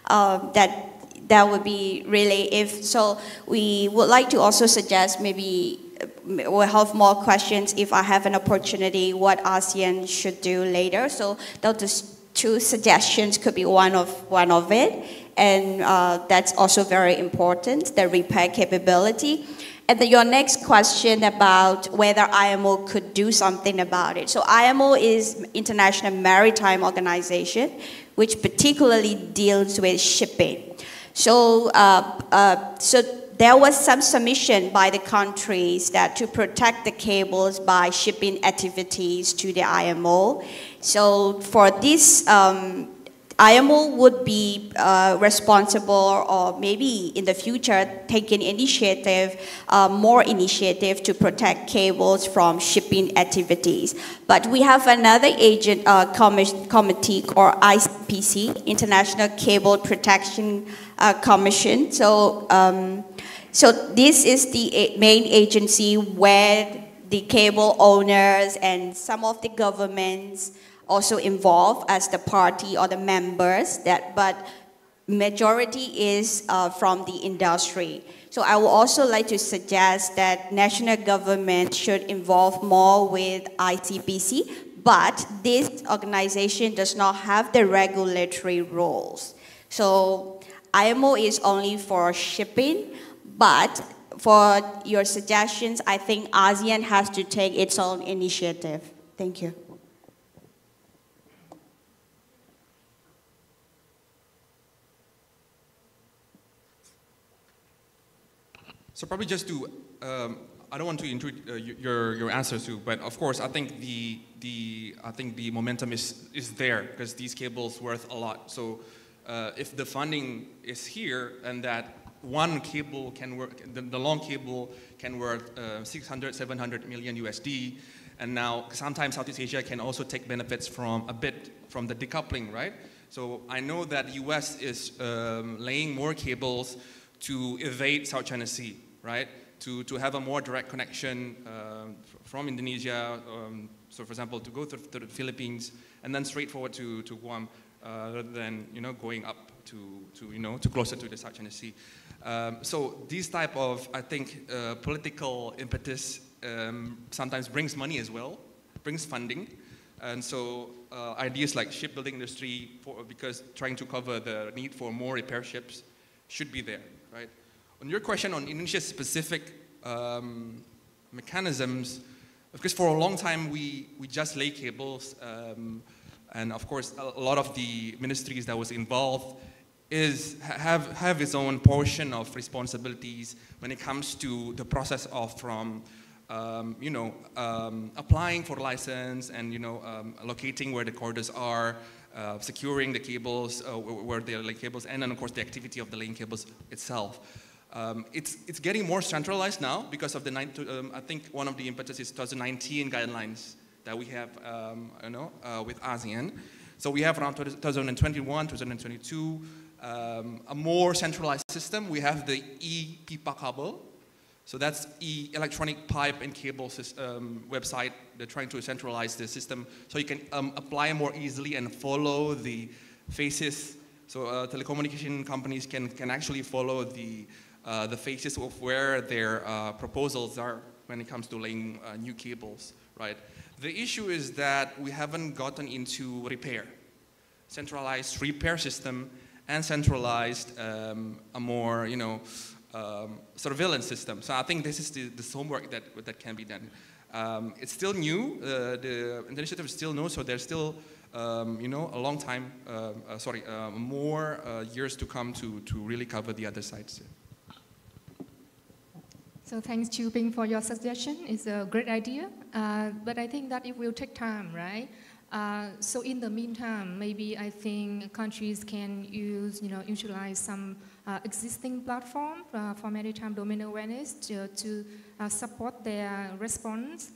That would be really, if so, we would like to also suggest maybe we'll have more questions if I have an opportunity what ASEAN should do later. So those two suggestions could be one of it. And that's also very important, the repair capability. And then your next question about whether IMO could do something about it. So IMO is International Maritime Organization, which particularly deals with shipping. So, so there was some submission by the countries that to protect the cables by shipping activities to the IMO. So for this, IMO would be responsible, or maybe in the future taking initiative, more initiative to protect cables from shipping activities. But we have another agent committee called ICPC, International Cable Protection Commission. So, so this is the main agency where the cable owners and some of the governments also involved as the party or the members, but majority is from the industry. So I would also like to suggest that national government should involve more with ICPC, but this organization does not have the regulatory roles. So IMO is only for shipping, but for your suggestions, I think ASEAN has to take its own initiative. Thank you. So probably just to, I don't want to intrude your answers too, but of course I think the momentum is there because these cables worth a lot. So if the funding is here and that one cable can work, the long cable can worth 600, 700 million USD, and now sometimes Southeast Asia can also take benefits from a bit from the decoupling, right? So I know that US is laying more cables to evade South China Sea, right? To have a more direct connection from Indonesia, so for example, to go to the Philippines and then straight forward to Guam, rather than going up to closer to the South China Sea. So these type of, I think, political impetus sometimes brings money as well, brings funding, and so ideas like shipbuilding industry, because trying to cover the need for more repair ships, should be there, right? On your question on Indonesia-specific mechanisms, because for a long time we just lay cables, and of course a lot of the ministries that was involved have its own portion of responsibilities when it comes to the process of from applying for license and locating where the corridors are, securing the cables where they lay cables, and then of course the activity of the laying cables itself. It's getting more centralized now because of the I think one of the impetus is 2019 guidelines that we have with ASEAN. So we have around 2021, 2022 a more centralized system. We have the e-pipa cable. So that's electronic pipe and cable system, website. They're trying to centralize the system so you can apply more easily and follow the phases. So telecommunication companies can actually follow the phases of where their proposals are when it comes to laying new cables, right? The issue is that we haven't gotten into repair, centralized repair system, and centralized a more surveillance system. So I think this is the homework that can be done. It's still new. The initiative is still new, so there's still a long time. More years to come to really cover the other sides. So thanks, Chiu Ping, for your suggestion. It's a great idea, but I think that it will take time, right? So in the meantime, maybe I think countries can utilize some existing platform for maritime domain awareness to support their response.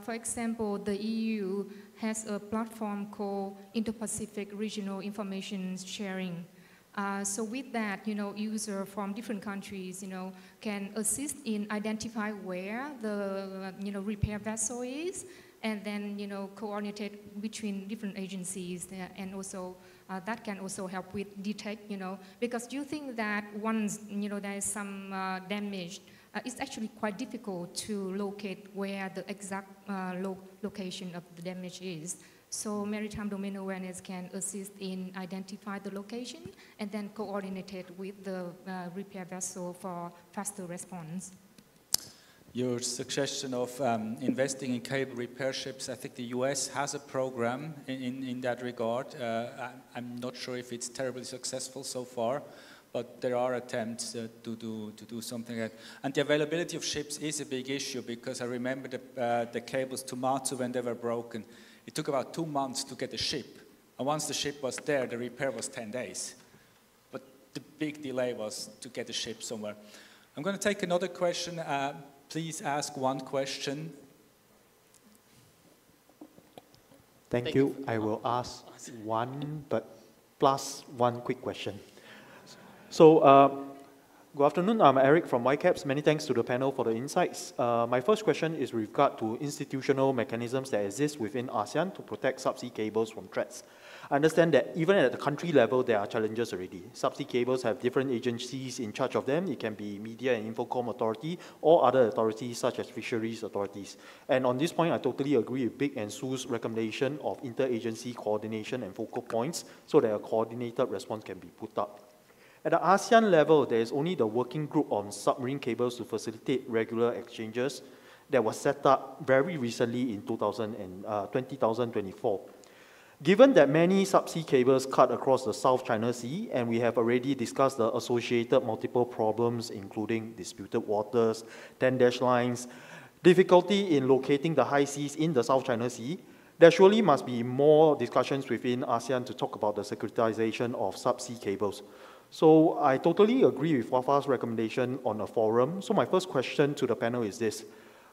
For example, the EU has a platform called Indo-Pacific Regional Information Sharing. So with that, users from different countries, can assist in identify where the, repair vessel is, and then, coordinate between different agencies there, and also that can also help with detect, because do you think that once, there is some damage, it's actually quite difficult to locate where the exact location of the damage is. So maritime domain awareness can assist in identify the location and then coordinate it with the repair vessel for faster response. Your suggestion of investing in cable repair ships, I think the US has a program in that regard. I'm not sure if it's terribly successful so far, but there are attempts to do something like that. And the availability of ships is a big issue, because I remember the cables to Matsu, when they were broken, it took about 2 months to get a ship. And once the ship was there, the repair was 10 days. But the big delay was to get a ship somewhere. I'm going to take another question. Please ask one question. Thank you. I will ask one, but plus one quick question. So, good afternoon. I'm Eric from Whitecaps. Many thanks to the panel for the insights. My first question is with regard to institutional mechanisms that exist within ASEAN to protect subsea cables from threats. I understand that even at the country level, there are challenges already. Subsea cables have different agencies in charge of them. It can be Media and Infocom Authority or other authorities such as fisheries authorities. And on this point, I totally agree with Big and Sue's recommendation of interagency coordination and focal points so that a coordinated response can be put up. At the ASEAN level, there is only the working group on submarine cables to facilitate regular exchanges that was set up very recently in 2024. Given that many subsea cables cut across the South China Sea, and we have already discussed the associated multiple problems, including disputed waters, 10-dash lines, difficulty in locating the high seas in the South China Sea, there surely must be more discussions within ASEAN to talk about the securitization of subsea cables. So I totally agree with Wafa's recommendation on a forum. So my first question to the panel is this: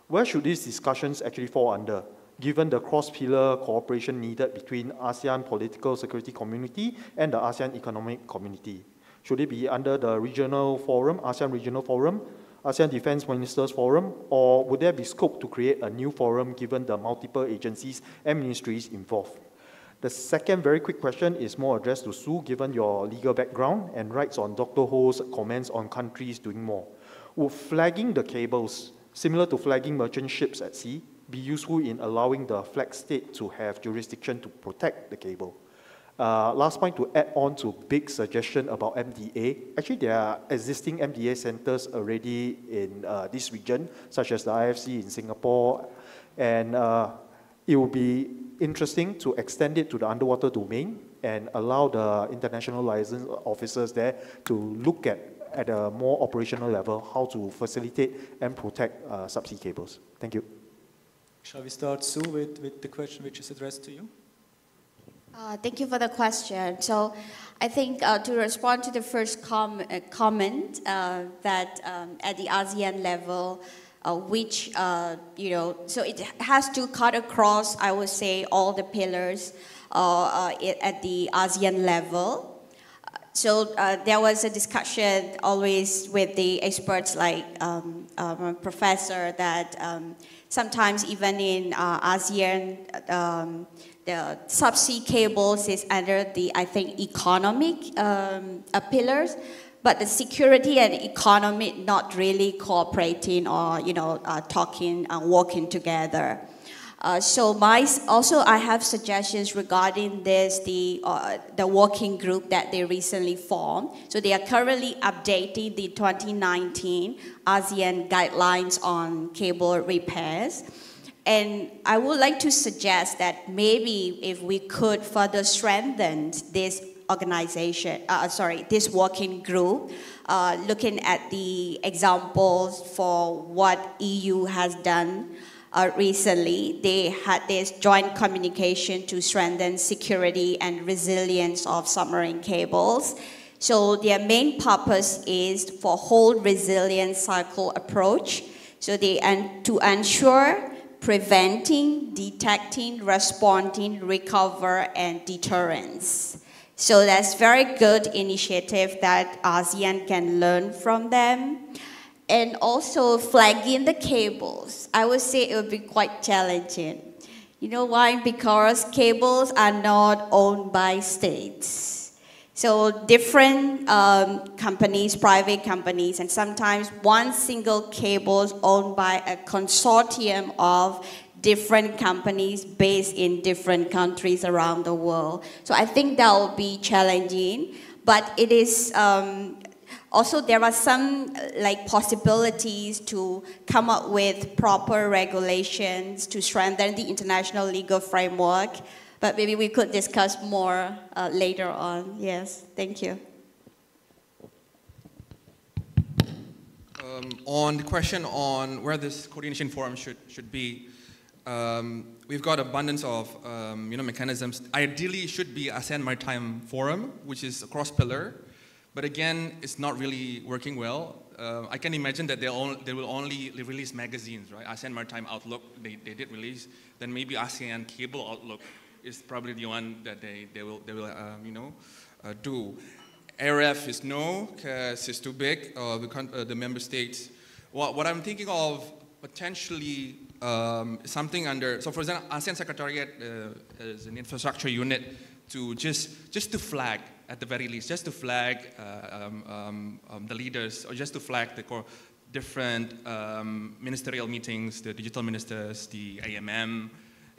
where should these discussions actually fall under, given the cross-pillar cooperation needed between ASEAN political security community and the ASEAN economic community? Should it be under the regional forum, ASEAN Regional Forum, ASEAN Defense Ministers Forum, or would there be scope to create a new forum given the multiple agencies and ministries involved? The second very quick question is more addressed to Sue, given your legal background and writes on Dr. Ho's comments on countries doing more. Would flagging the cables, similar to flagging merchant ships at sea, be useful in allowing the flag state to have jurisdiction to protect the cable? Last point, to add on to Big's suggestion about MDA. Actually, there are existing MDA centers already in this region, such as the IFC in Singapore, and it would be interesting to extend it to the underwater domain and allow the international license officers there to look at a more operational level how to facilitate and protect subsea cables. Thank you. Shall we start, Sue, with the question which is addressed to you? Thank you for the question. So I think to respond to the first comment that at the ASEAN level, which, so it has to cut across, I would say, all the pillars at the ASEAN level. So there was a discussion always with the experts like my professor that sometimes even in ASEAN, the subsea cables is under the, I think, economic pillars. But the security and economy not really cooperating or, talking and working together. So I have suggestions regarding this, the working group that they recently formed. So they are currently updating the 2019 ASEAN guidelines on cable repairs. And I would like to suggest that maybe if we could further strengthen this organization, this working group, looking at the examples for what EU has done recently. They had this joint communication to strengthen security and resilience of submarine cables. So their main purpose is for whole resilience cycle approach. So to ensure preventing, detecting, responding, recover, and deterrence. So that's very good initiative that ASEAN can learn from them. And also flagging the cables, I would say it would be quite challenging. You know why? Because cables are not owned by states. So different companies, private companies, and sometimes one single cable is owned by a consortium of different companies based in different countries around the world. So I think that will be challenging, but it is also there are some possibilities to come up with proper regulations to strengthen the international legal framework, but maybe we could discuss more later on. Yes, thank you. On the question on where this coordination forum should be, we've got abundance of mechanisms. Ideally, it should be ASEAN Maritime Forum, which is a cross-pillar, but again, it's not really working well. I can imagine that they will only release magazines, right? ASEAN Maritime Outlook, they did release. Then maybe ASEAN Cable Outlook is probably the one that they will do. ARF is no, KAS is too big. The member states. What I'm thinking of potentially something under. So for example, ASEAN Secretariat is an infrastructure unit to just to flag at the very least, just to flag the leaders, or just to flag the different ministerial meetings, the digital ministers, the AMM,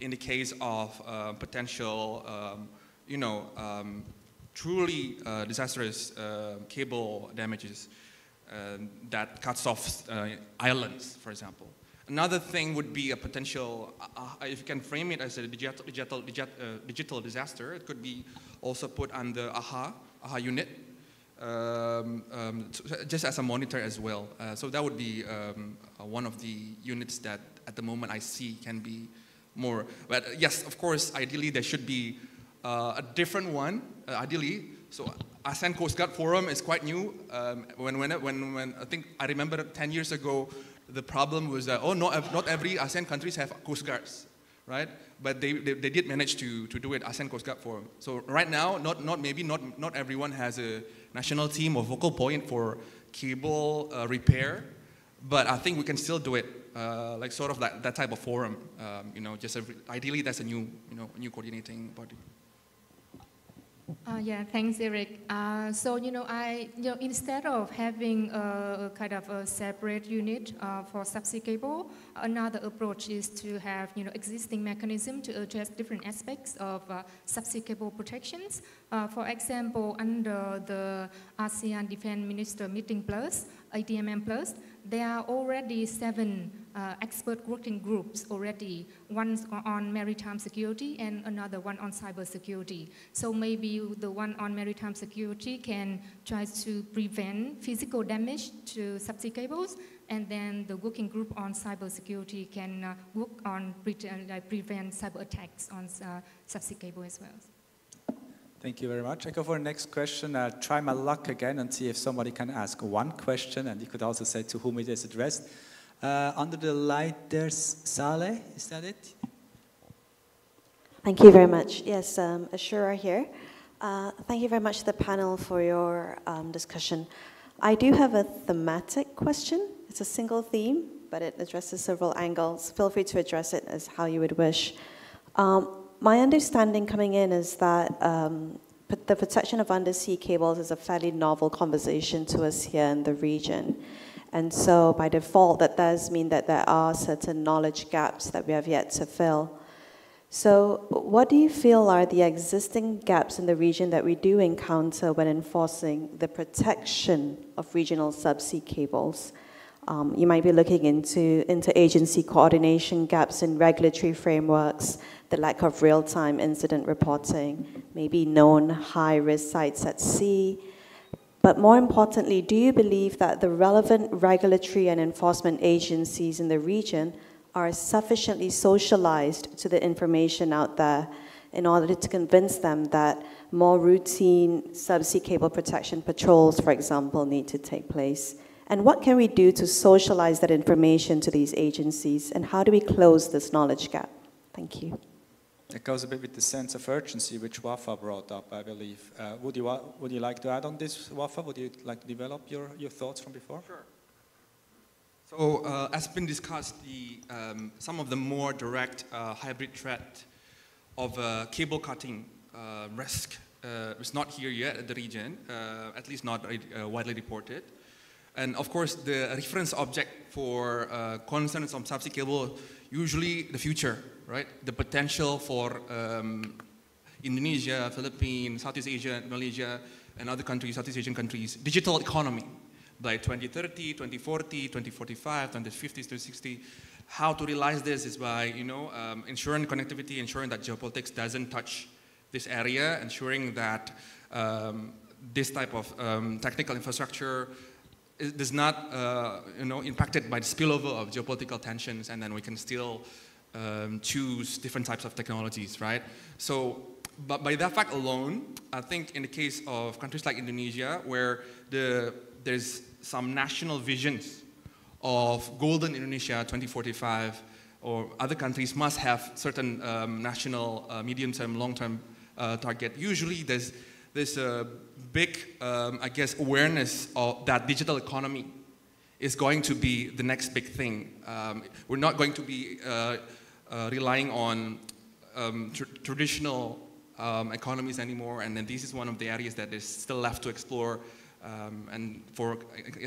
in the case of potential, truly disastrous cable damages that cuts off islands, for example. Another thing would be a potential, if you can frame it as a digital disaster, it could be also put under AHA unit, just as a monitor as well. So that would be one of the units that at the moment I see can be more. But yes, of course, ideally there should be a different one, ideally. So ASEAN Coast Guard Forum is quite new. When I think I remember 10 years ago, the problem was that, not every ASEAN countries have Coast Guards, right? But they did manage to do it, ASEAN Coast Guard Forum. So right now, not everyone has a national team or focal point for cable repair, but I think we can still do it, like sort of that type of forum. Ideally that's a new coordinating body. Yeah, thanks, Eric. Instead of having a kind of a separate unit for subsea cable, another approach is to have existing mechanism to address different aspects of subsea cable protections. For example, under the ASEAN Defense Minister Meeting Plus, ADMM Plus, there are already 7 expert working groups already, one on maritime security and another one on cyber security. So maybe the one on maritime security can try to prevent physical damage to subsea cables, and then the working group on cyber security can work on prevent cyber attacks on subsea cable as well. Thank you very much. I go for the next question. Try my luck again and see if somebody can ask one question, and you could also say to whom it is addressed. Under the light, there's Saleh. Is that it? Thank you very much. Yes, Ashura here. Thank you very much to the panel for your discussion. I do have a thematic question. It's a single theme, but it addresses several angles. Feel free to address it as how you would wish. My understanding coming in is that the protection of undersea cables is a fairly novel conversation to us here in the region. And so by default, that does mean that there are certain knowledge gaps that we have yet to fill. So what do you feel are the existing gaps in the region that we do encounter when enforcing the protection of regional subsea cables? You might be looking into interagency coordination gaps in regulatory frameworks, the lack of real-time incident reporting, maybe known high-risk sites at sea. But more importantly, do you believe that the relevant regulatory and enforcement agencies in the region are sufficiently socialized to the information out there in order to convince them that more routine subsea cable protection patrols, for example, need to take place? And what can we do to socialize that information to these agencies? And how do we close this knowledge gap? Thank you. It goes a bit with the sense of urgency which Wafa brought up, I believe. Would you like to add on this, Wafa? Would you like to develop your thoughts from before? Sure. So, as been discussed, some of the more direct hybrid threat of cable cutting risk is not here yet at the region, at least not widely reported. And of course, the reference object for concerns on subsea cable, usually the future, right? The potential for Indonesia, Philippines, Southeast Asia, Malaysia, and other countries, Southeast Asian countries, digital economy by 2030, 2040, 2045, 2050, 2060. How to realize this is by, ensuring connectivity, ensuring that geopolitics doesn't touch this area, ensuring that this type of technical infrastructure is not, impacted by the spillover of geopolitical tensions, and then we can still choose different types of technologies, right? So, but by that fact alone, I think in the case of countries like Indonesia, where there's some national visions of Golden Indonesia 2045, or other countries must have certain national medium-term, long-term target. Usually there's a big, awareness of that digital economy is going to be the next big thing. We're not going to be relying on traditional economies anymore, and then this is one of the areas that is still left to explore, and for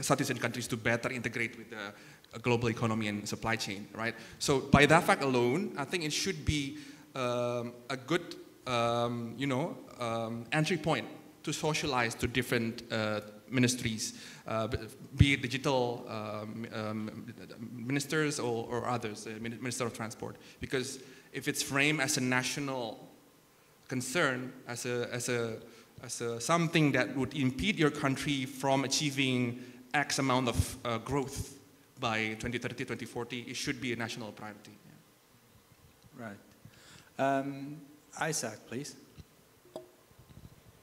Southeast Asian countries to better integrate with the global economy and supply chain, right? So by that fact alone, I think it should be a good, entry point to socialize to different ministries, be it digital ministers or others, Minister of Transport. Because if it's framed as a national concern, as something that would impede your country from achieving X amount of growth by 2030, 2040, it should be a national priority. Yeah. Right. Isaac, please.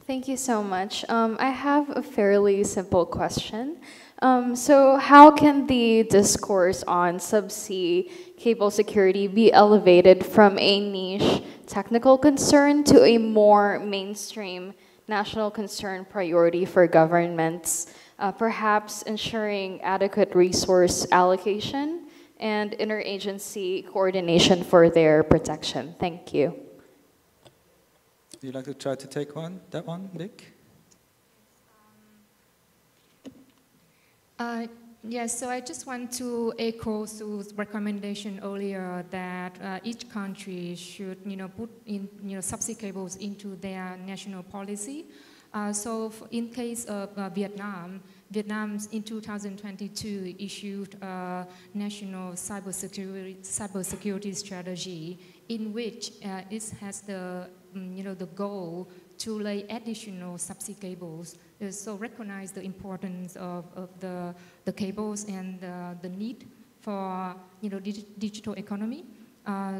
Thank you so much. I have a fairly simple question. So how can the discourse on subsea cable security be elevated from a niche technical concern to a more mainstream national concern priority for governments, perhaps ensuring adequate resource allocation and interagency coordination for their protection? Thank you. Would you like to try to take that one, Dick? Yes, so I just want to echo Sue's recommendation earlier that each country should, put in, subsea cables into their national policy. So in case of Vietnam in 2022 issued a national cybersecurity strategy in which it has the goal to lay additional subsea cables. So recognize the importance of the cables and the need for digital economy.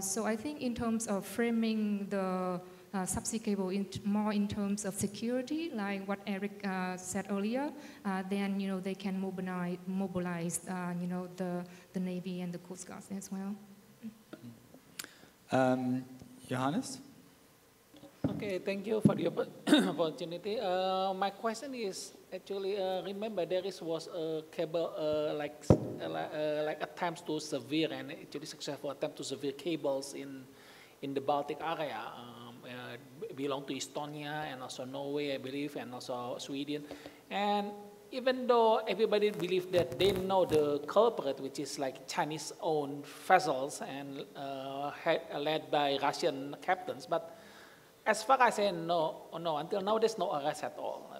So I think in terms of framing the subsea cable more in terms of security, like what Eric said earlier, then they can mobilize the Navy and the Coast Guard as well. Johannes? Okay, thank you for the opportunity. My question is actually, remember there was a cable like attempts to severe and actually successful attempt to severe cables in the Baltic area, belong to Estonia and also Norway, I believe, and also Sweden. And even though everybody believes that they know the culprit, which is like Chinese-owned vessels and led by Russian captains, but as far as I know, until now there's no arrest at all.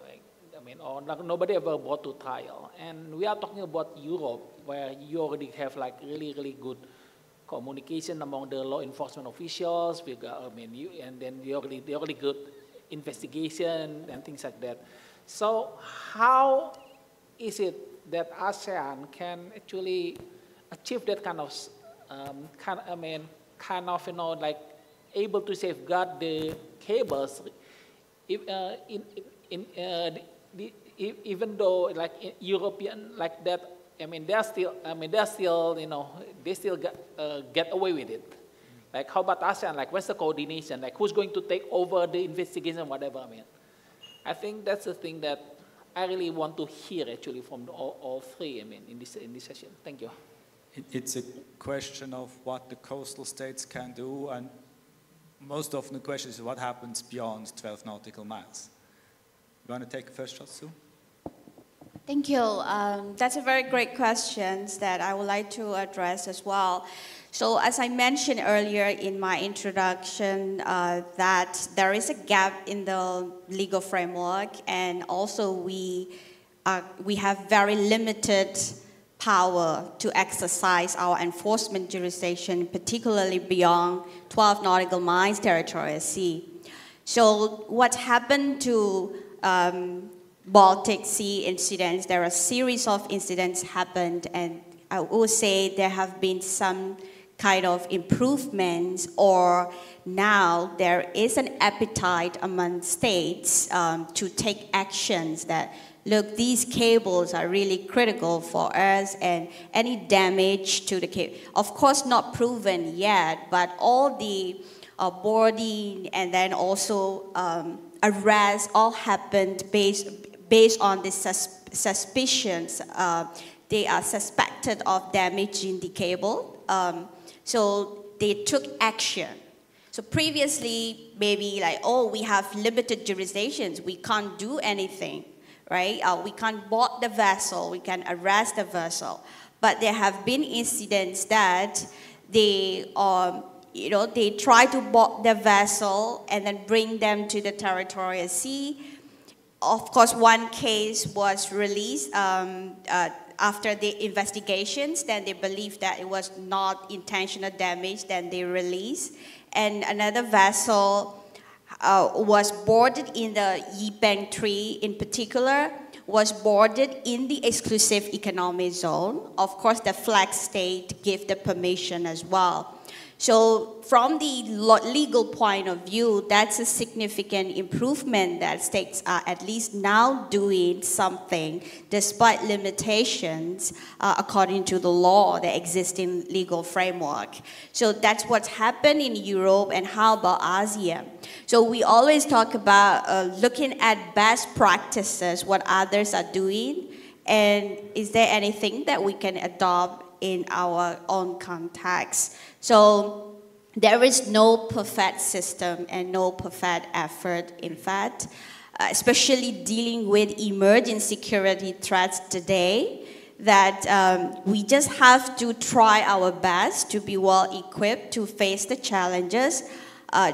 Or nobody ever brought to trial. And we are talking about Europe, where you already have like really good communication among the law enforcement officials. And then the already good investigation and things like that. So how is it that ASEAN can actually achieve that kind of, like able to safeguard the cables, even though like European like that, they still get away with it. Like how about ASEAN? Like what's the coordination? Like who's going to take over the investigation, whatever, I mean. I think that's the thing that I really want to hear actually from all three, I mean, in this session. Thank you. It's a question of what the coastal states can do, and most often the question is what happens beyond 12 nautical miles. You want to take a first shot, Sue? Thank you. That's a very great question that I would like to address as well. So as I mentioned earlier in my introduction, that there is a gap in the legal framework, and also we have very limited power to exercise our enforcement jurisdiction, particularly beyond 12 nautical miles territorial sea. So what happened to Baltic Sea incidents? There are a series of incidents happened, and I would say there have been some kind of improvements, or now there is an appetite among states to take actions that, look, these cables are really critical for us, and any damage to the cable, of course not proven yet, but all the boarding and then also arrests all happened based on the suspicions. They are suspected of damaging the cable. So they took action. So previously, maybe like, oh, we have limited jurisdictions, we can't do anything, right? We can't board the vessel, we can arrest the vessel. But there have been incidents that they try to board the vessel and then bring them to the territorial sea. Of course, one case was released after the investigations. Then they believed that it was not intentional damage, then they released. And another vessel was boarded in the Yipeng 3 in particular, was boarded in the exclusive economic zone. Of course, the flag state gave the permission as well. So from the legal point of view, that's a significant improvement that states are at least now doing something despite limitations according to the law, the existing legal framework. So that's what's happened in Europe, and how about ASEAN? So we always talk about looking at best practices, what others are doing, and is there anything that we can adopt in our own context? So there is no perfect system and no perfect effort, in fact, especially dealing with emerging security threats today, that we just have to try our best to be well equipped to face the challenges.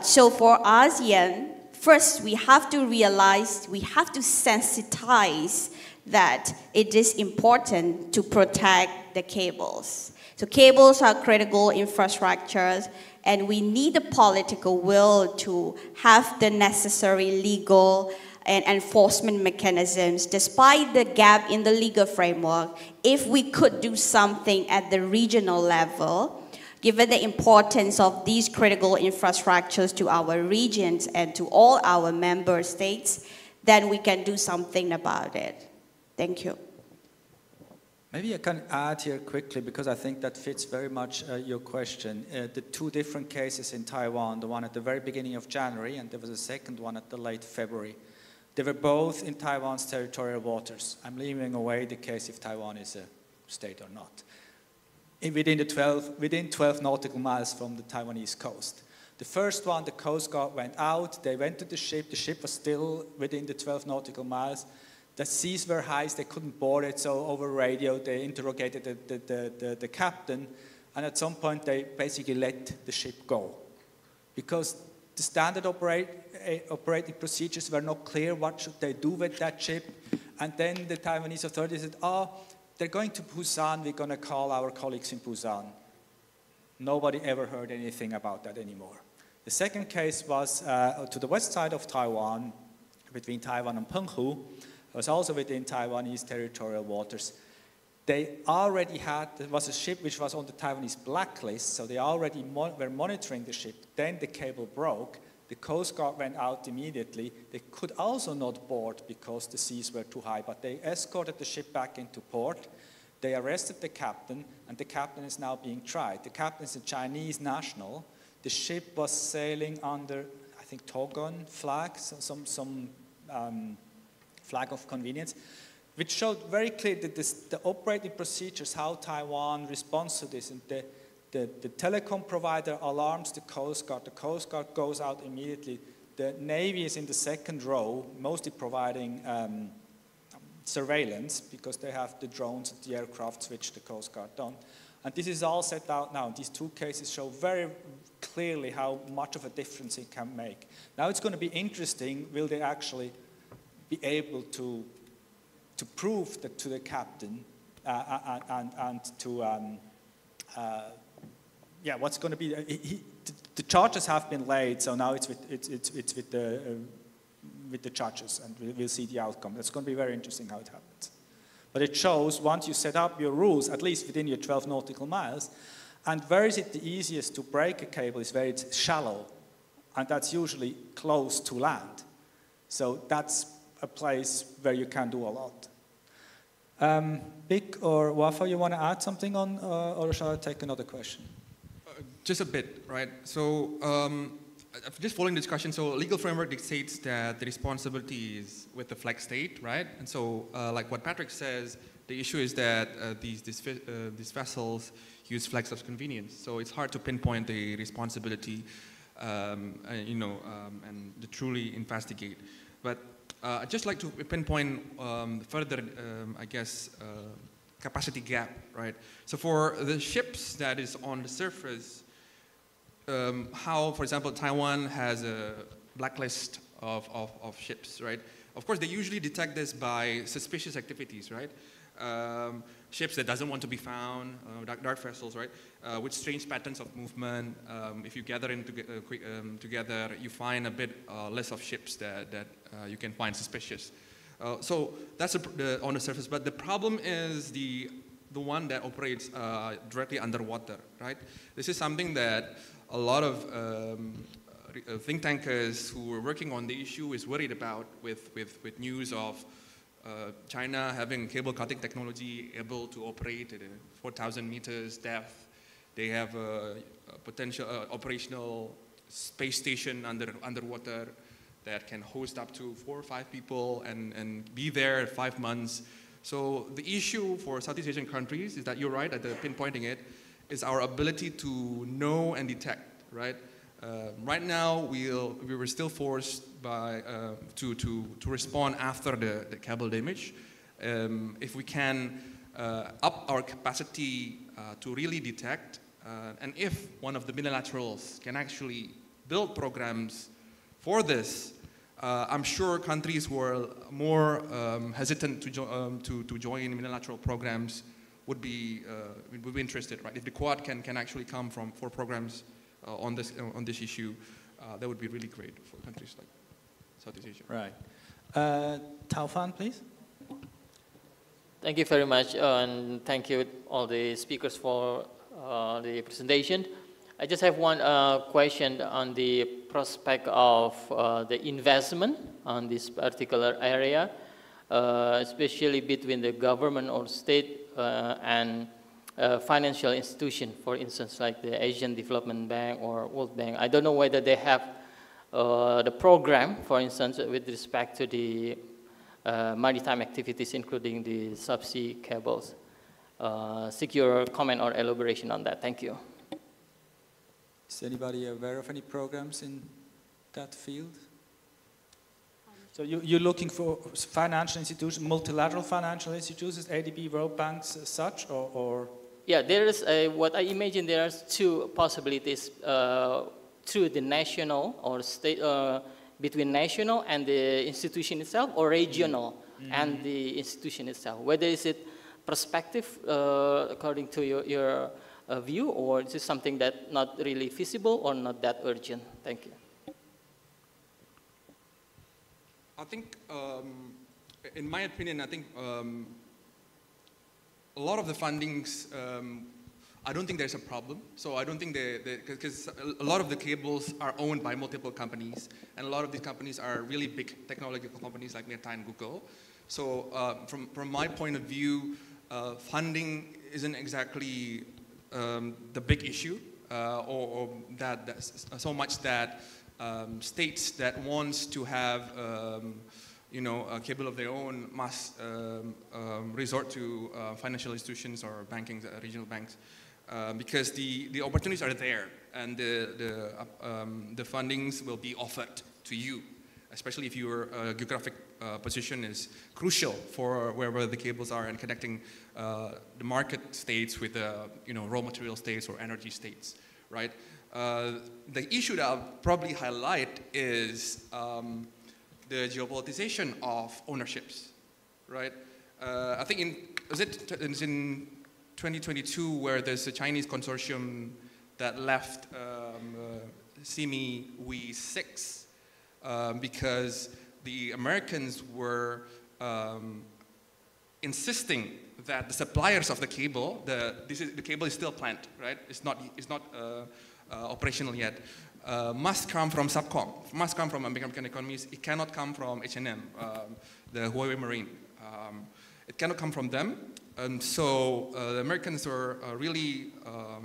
So for ASEAN, first we have to realize, we have to sensitize that it is important to protect the cables. So cables are critical infrastructures, and we need the political will to have the necessary legal and enforcement mechanisms. Despite the gap in the legal framework, if we could do something at the regional level, given the importance of these critical infrastructures to our regions and to all our member states, then we can do something about it. Thank you. Maybe I can add here quickly, because I think that fits very much your question. The two different cases in Taiwan, the one at the very beginning of January, and there was a second one at the late February. They were both in Taiwan's territorial waters. I'm leaving away the case if Taiwan is a state or not. Within 12 nautical miles from the Taiwanese coast. The first one, the Coast Guard went out, they went to the ship was still within the 12 nautical miles. The seas were high, they couldn't board it, so over radio they interrogated the captain, and at some point they basically let the ship go. Because the standard operating procedures were not clear, what should they do with that ship, and then the Taiwanese authorities said, oh, they're going to Busan, we're going to call our colleagues in Busan. Nobody ever heard anything about that anymore. The second case was to the west side of Taiwan, between Taiwan and Penghu. It was also within Taiwanese territorial waters. They already had, there was a ship which was on the Taiwanese blacklist, so they already were monitoring the ship. Then the cable broke. The Coast Guard went out immediately. They could also not board because the seas were too high, but they escorted the ship back into port. They arrested the captain, and the captain is now being tried. The captain is a Chinese national, the ship was sailing under, I think, Togon flag, so some flag of convenience, which showed very clearly that the operating procedures, how Taiwan responds to this, and the telecom provider alarms the Coast Guard goes out immediately. The Navy is in the second row, mostly providing surveillance, because they have the drones and the aircrafts which the Coast Guard don't. And this is all set out now. These two cases show very clearly how much of a difference it can make. Now it's going to be interesting, will they actually be able to prove that to the captain and to, yeah, what's going to be, the charges have been laid, so now it's with the judges, and we'll see the outcome. That's going to be very interesting how it happens. But it shows once you set up your rules, at least within your 12 nautical miles, and where is it the easiest to break a cable is where it's shallow, and that's usually close to land. So that's a place where you can do a lot. Bik or Wafa, you want to add something on, or shall I take another question? Just a bit, right? So, just following the discussion, so legal framework dictates that the responsibility is with the flag state, right? And so, like what Patrick says, the issue is that these vessels use flags of convenience. So it's hard to pinpoint the responsibility, and to truly investigate. But I'd just like to pinpoint further, I guess, capacity gap, right? So for the ships that is on the surface, how, for example, Taiwan has a blacklist of ships, right? Of course, they usually detect this by suspicious activities, right? Ships that doesn't want to be found, dark vessels, right? With strange patterns of movement. If you gather in together, you find a bit less of ships that you can find suspicious. So that's on the surface, but the problem is the one that operates directly underwater, right? This is something that a lot of think tankers who were working on the issue is worried about with news of China having cable cutting technology able to operate at 4,000 meters depth. They have a potential operational space station underwater that can host up to 4 or 5 people and be there 5 months. So the issue for Southeast Asian countries is that you're right at the pinpointing it, is our ability to know and detect, right? Right now, we were still forced by, to respond after the cable damage. If we can up our capacity to really detect, and if one of the multilaterals can actually build programs for this, I'm sure countries who are more hesitant to join multilateral programs would be interested, right? If the Quad can actually come for programs on this issue, that would be really great for countries like Southeast Asia. Right. Taufan, please. Thank you very much, and thank you all the speakers for the presentation. I just have one question on the prospect of the investment on this particular area, especially between the government or state and financial institution, for instance, like the Asian Development Bank or World Bank. I don't know whether they have the program, for instance, with respect to the maritime activities, including the subsea cables. Seek your comment or elaboration on that. Thank you. Is anybody aware of any programs in that field? So you're looking for financial institutions, multilateral financial institutions, ADB, World Banks, as such, or? Yeah, there is what I imagine there are 2 possibilities through the national or state, between national and the institution itself, or regional and the institution itself. Whether is it prospective according to your view, or is this something that not really feasible or not that urgent? Thank you. I think, in my opinion, I think a lot of the fundings, I don't think there's a problem. So I don't think because a lot of the cables are owned by multiple companies, and a lot of these companies are really big technological companies like Meta and Google. So from my point of view, funding isn't exactly the big issue. or so much that states that wants to have a cable of their own must resort to financial institutions or banking, regional banks, because the opportunities are there, and the fundings will be offered to you, especially if your geographic position is crucial for wherever the cables are and connecting the market states with the raw material states or energy states, right? The issue that I'll probably highlight is the geopolitization of ownerships, right? I think it's in 2022 where there's a Chinese consortium that left Simi 6 because the Americans were insisting that the suppliers of the cable, the cable is still planned, right? It's not operational yet. Must come from Subcom, must come from American economies. It cannot come from H&M, the Huawei Marine. It cannot come from them. And so the Americans were really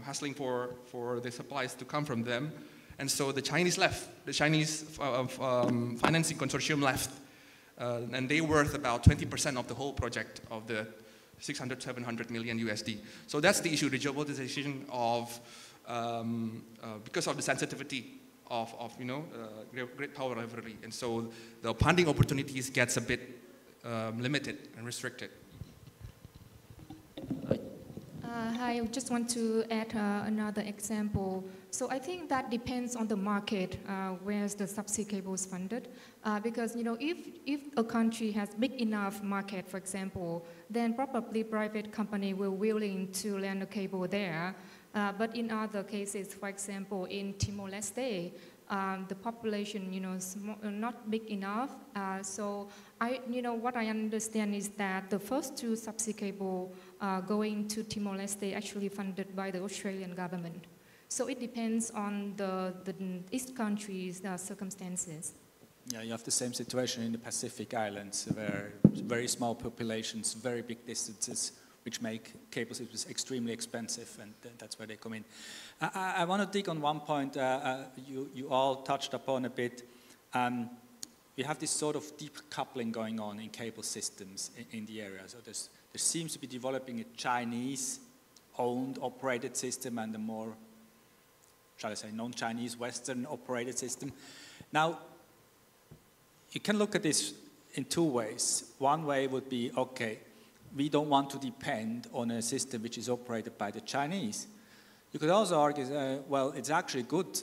hassling for the supplies to come from them. And so the Chinese left, the Chinese financing consortium left. And they worth about 20% of the whole project of the 600, 700 million USD. So that's the issue, the geopolitization of, because of the sensitivity of great power rivalry. And so the funding opportunities gets a bit limited and restricted. Hi, I just want to add another example. So I think that depends on the market, where the subsea cable is funded. Because if a country has big enough market, for example, then probably private company will willing to land a cable there. But in other cases, for example, in Timor-Leste, the population, is not big enough. So what I understand is that the first two subsea cable going to Timor-Leste actually funded by the Australian government. So it depends on the east countries' circumstances. Yeah, you have the same situation in the Pacific Islands, where very small populations, very big distances, which make cable systems extremely expensive, and that's where they come in. I want to dig on one point you all touched upon a bit. We have this sort of deep coupling going on in cable systems in the area. So there seems to be developing a Chinese-owned operated system and a more, shall I say, non-Chinese Western operated system. Now, you can look at this in two ways. One way would be, okay, we don't want to depend on a system which is operated by the Chinese. You could also argue, well, it's actually a good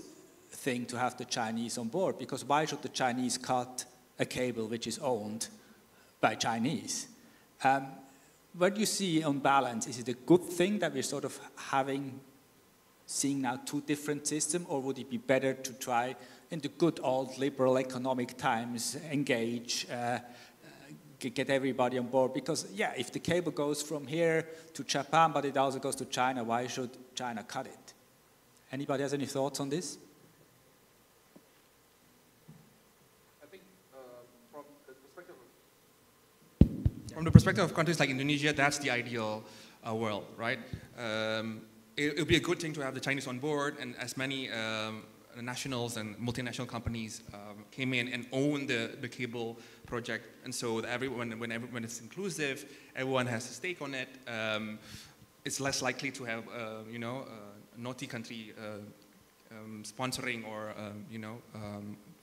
thing to have the Chinese on board, because why should the Chinese cut a cable which is owned by Chinese? What do you see on balance? Is it a good thing that we're sort of seeing now two different systems, or would it be better to try in the good old liberal economic times, engage, get everybody on board? Because yeah, if the cable goes from here to Japan, but it also goes to China, why should China cut it? Anybody has any thoughts on this? I think from the perspective of countries like Indonesia, that's the ideal world, right? It would be a good thing to have the Chinese on board, and as many nationals and multinational companies came in and owned the cable project, and so when it's inclusive, everyone has a stake on it. It's less likely to have a naughty country sponsoring or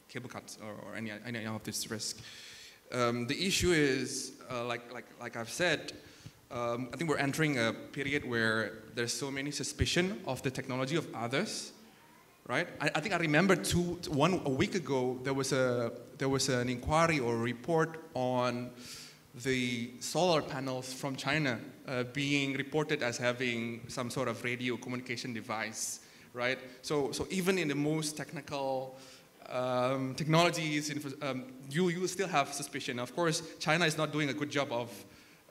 cable cuts or any of this risk. The issue is like I've said. I think we're entering a period where there's so many suspicion of the technology of others, right? I think I remember a week ago there was an inquiry or a report on the solar panels from China being reported as having some sort of radio communication device, right? So even in the most technical technologies, you still have suspicion. Of course, China is not doing a good job of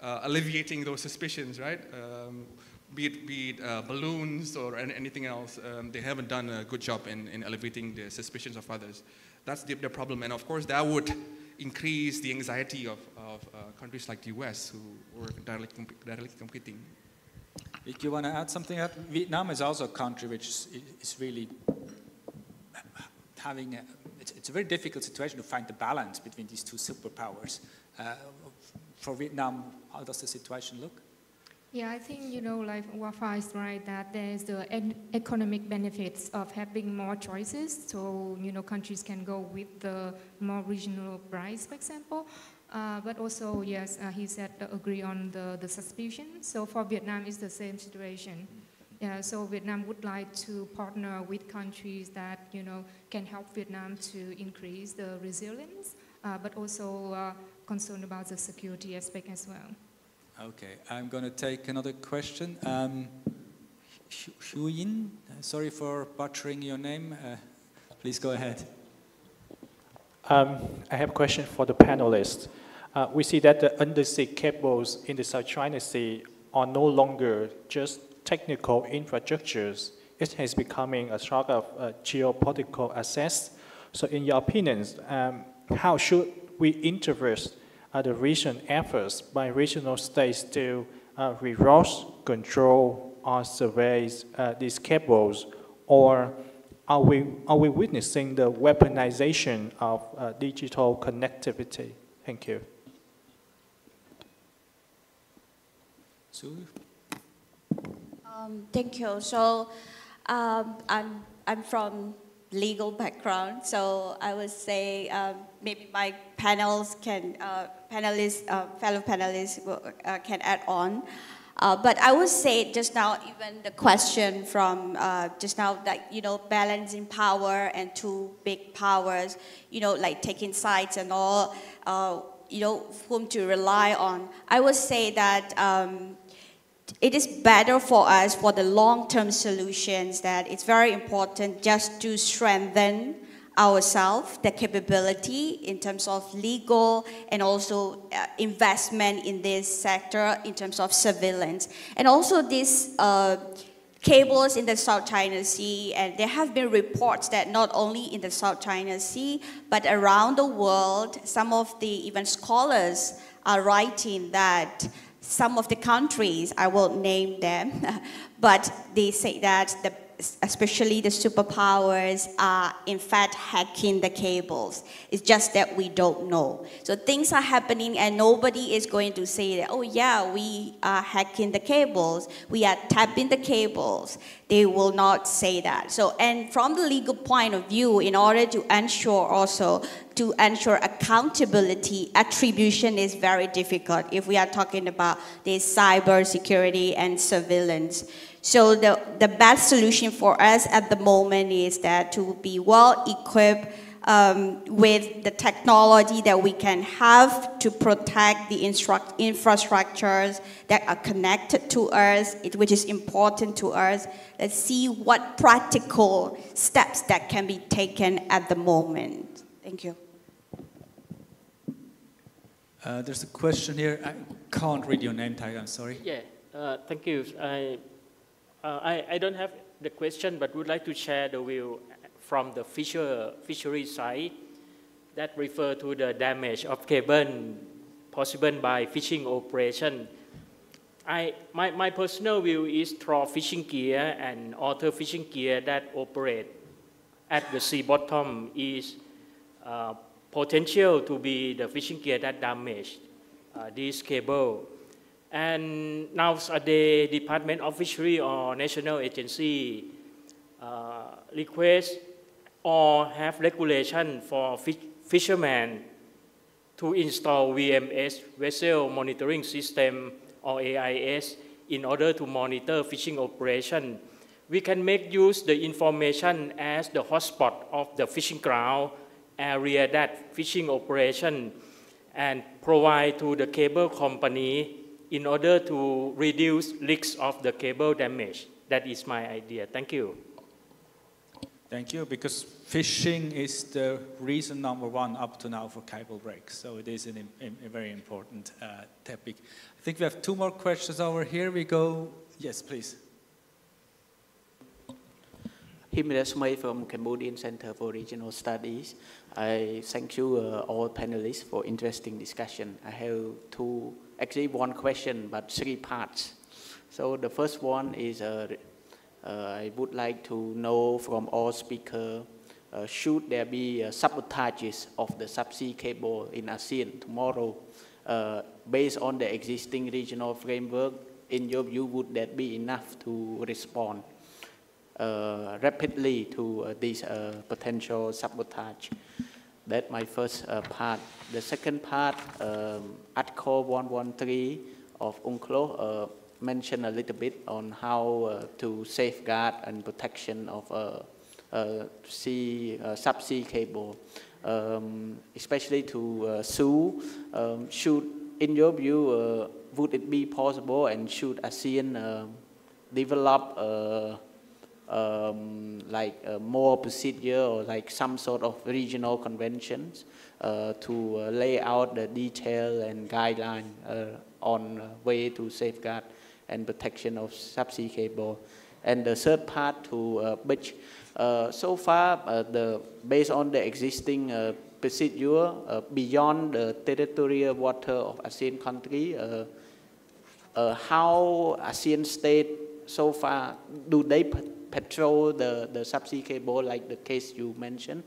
alleviating those suspicions, right? Be it balloons or anything else, they haven't done a good job in alleviating the suspicions of others. That's the problem, and of course that would increase the anxiety of countries like the US who were directly competing. Vic, you want to add something? Vietnam is also a country which is really having it's a very difficult situation to find the balance between these two superpowers. For Vietnam, how does the situation look? Yeah, I think, like Wafa is right, that there's the economic benefits of having more choices. So, countries can go with the more regional price, for example. But also, yes, he said agree on the suspicion. So for Vietnam, it's the same situation. Yeah, so Vietnam would like to partner with countries that, can help Vietnam to increase the resilience, but also concerned about the security aspect as well. Okay, I'm going to take another question. Huyin, sorry for butchering your name. Please go ahead. I have a question for the panelists. We see that the undersea cables in the South China Sea are no longer just technical infrastructures. It has becoming a sort of geopolitical assets. So in your opinions, how should we interpret the recent efforts by regional states to resource, control, or survey these cables, or are we witnessing the weaponization of digital connectivity? Thank you. Thank you. So I'm from legal background, so I would say maybe my fellow panelists can add on. But I would say just now, even the question from just now that, balancing power and two big powers, like taking sides and all, whom to rely on. I would say that it is better for us for the long-term solutions that it's very important just to strengthen ourselves, the capability in terms of legal and also investment in this sector in terms of surveillance. And also these cables in the South China Sea, and there have been reports that not only in the South China Sea, but around the world, some of the even scholars are writing that some of the countries, I won't name them, but they say that especially the superpowers are in fact hacking the cables. It's just that we don't know. So things are happening and nobody is going to say that, oh yeah, we are hacking the cables, we are tapping the cables. They will not say that. So, and from the legal point of view, in order to ensure also, to ensure accountability, attribution is very difficult if we are talking about this cyber security and surveillance. So the best solution for us at the moment is that to be well equipped with the technology that we can have to protect the infrastructures that are connected to us, which is important to us. Let's see what practical steps that can be taken at the moment. Thank you. There's a question here. I can't read your name, Tiger, I'm sorry. Yeah, thank you. I don't have the question, but would like to share the view from the fishery side that refer to the damage of cable possible by fishing operation. My personal view is trawl fishing gear and other fishing gear that operate at the sea bottom is potential to be the fishing gear that damage this cable. And nowadays, Department of Fishery or national agency request or have regulation for fishermen to install VMS, Vessel Monitoring System, or AIS, in order to monitor fishing operation. We can make use the information as the hotspot of the fishing ground area that fishing operation and provide to the cable company in order to reduce risks of the cable damage. That is my idea. Thank you. Thank you, because fishing is the reason #1 up to now for cable breaks. So it is a very important topic. I think we have 2 more questions over here. We go, yes, please. Himras May from Cambodian Center for Regional Studies. I thank you all panelists for interesting discussion. I have actually 1 question, but 3 parts. So the first one is I would like to know from all speakers, should there be sabotages of the subsea cable in ASEAN tomorrow based on the existing regional framework? In your view, would that be enough to respond rapidly to this potential sabotage? That's my first part. The second part, Article 113 of UNCLOS mentioned a little bit on how to safeguard and protection of subsea cable, especially to sue. Should, in your view, would it be possible, and should ASEAN develop more procedure or like some sort of regional conventions to lay out the detail and guideline on way to safeguard and protection of subsea cable? And the third part to which so far based on the existing procedure beyond the territorial water of ASEAN country, how ASEAN state so far, do they patrol the subsea cable like the case you mentioned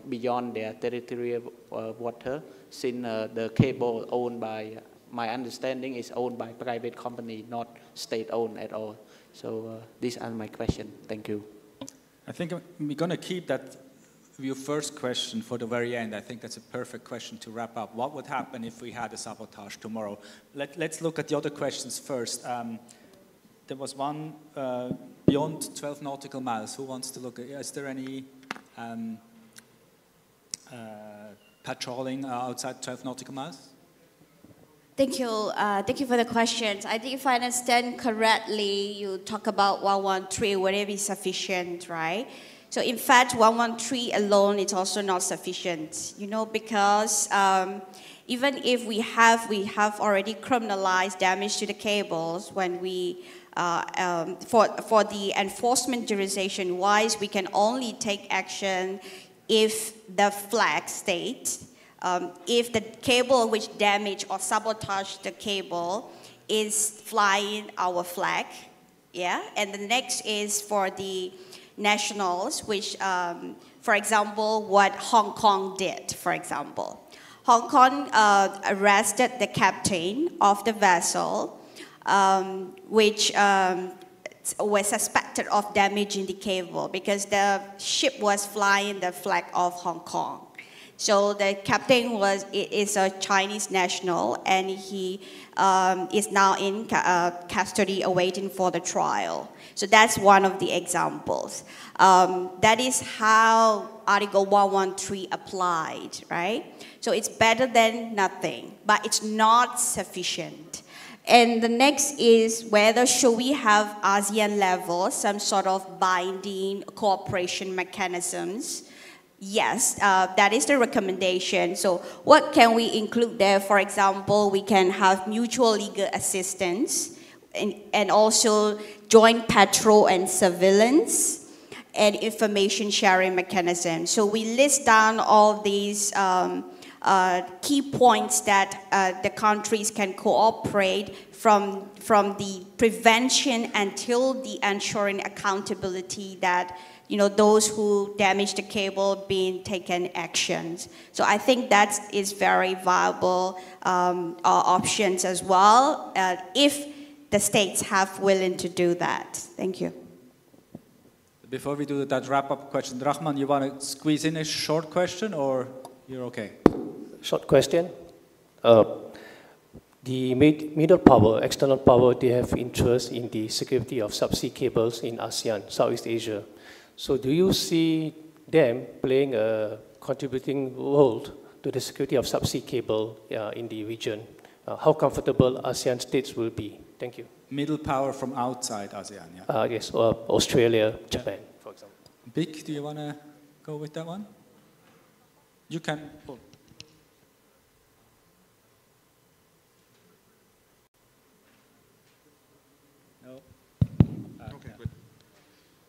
beyond their territorial water, since the cable owned by, my understanding is owned by private company, not state owned at all. So these are my questions. Thank you. I think we're going to keep that your first question for the very end. I think that's a perfect question to wrap up. What would happen if we had a sabotage tomorrow? Let's look at the other questions first. There was one beyond 12 nautical miles. Who wants to look at, is there any patrolling outside 12 nautical miles? Thank you. Thank you for the questions. I think if I understand correctly, you talk about 113, would it be sufficient, right? So in fact, 113 alone is also not sufficient, you know, because even if we have already criminalized damage to the cables when we, for the enforcement jurisdiction wise, we can only take action if the flag state, if the cable which damaged or sabotaged the cable is flying our flag, yeah? And the next is for the nationals, which, for example, what Hong Kong did, for example. Hong Kong arrested the captain of the vessel, which was suspected of damaging the cable because the ship was flying the flag of Hong Kong. So the captain is a Chinese national, and he is now in custody awaiting for the trial. So that's one of the examples. That is how Article 113 applied, right? So it's better than nothing, but it's not sufficient. And the next is whether should we have ASEAN level, some sort of binding cooperation mechanisms. Yes, that is the recommendation. So what can we include there? For example, we can have mutual legal assistance and also joint patrol and surveillance and information sharing mechanisms. So we list down all these key points that the countries can cooperate from the prevention until the ensuring accountability that, you know, those who damage the cable being taken actions. So I think that is very viable options as well, if the states have willing to do that. Thank you. Before we do that wrap-up question, Rahman, you want to squeeze in a short question, or you're okay? Short question. The middle power, external power, they have interest in the security of subsea cables in ASEAN, Southeast Asia. So do you see them playing a contributing role to the security of subsea cable in the region? How comfortable ASEAN states will be? Thank you. Middle power from outside ASEAN, yeah? Yes, Australia, Japan, for example. Vic, do you want to go with that one? You can. Oh. No. Okay, good.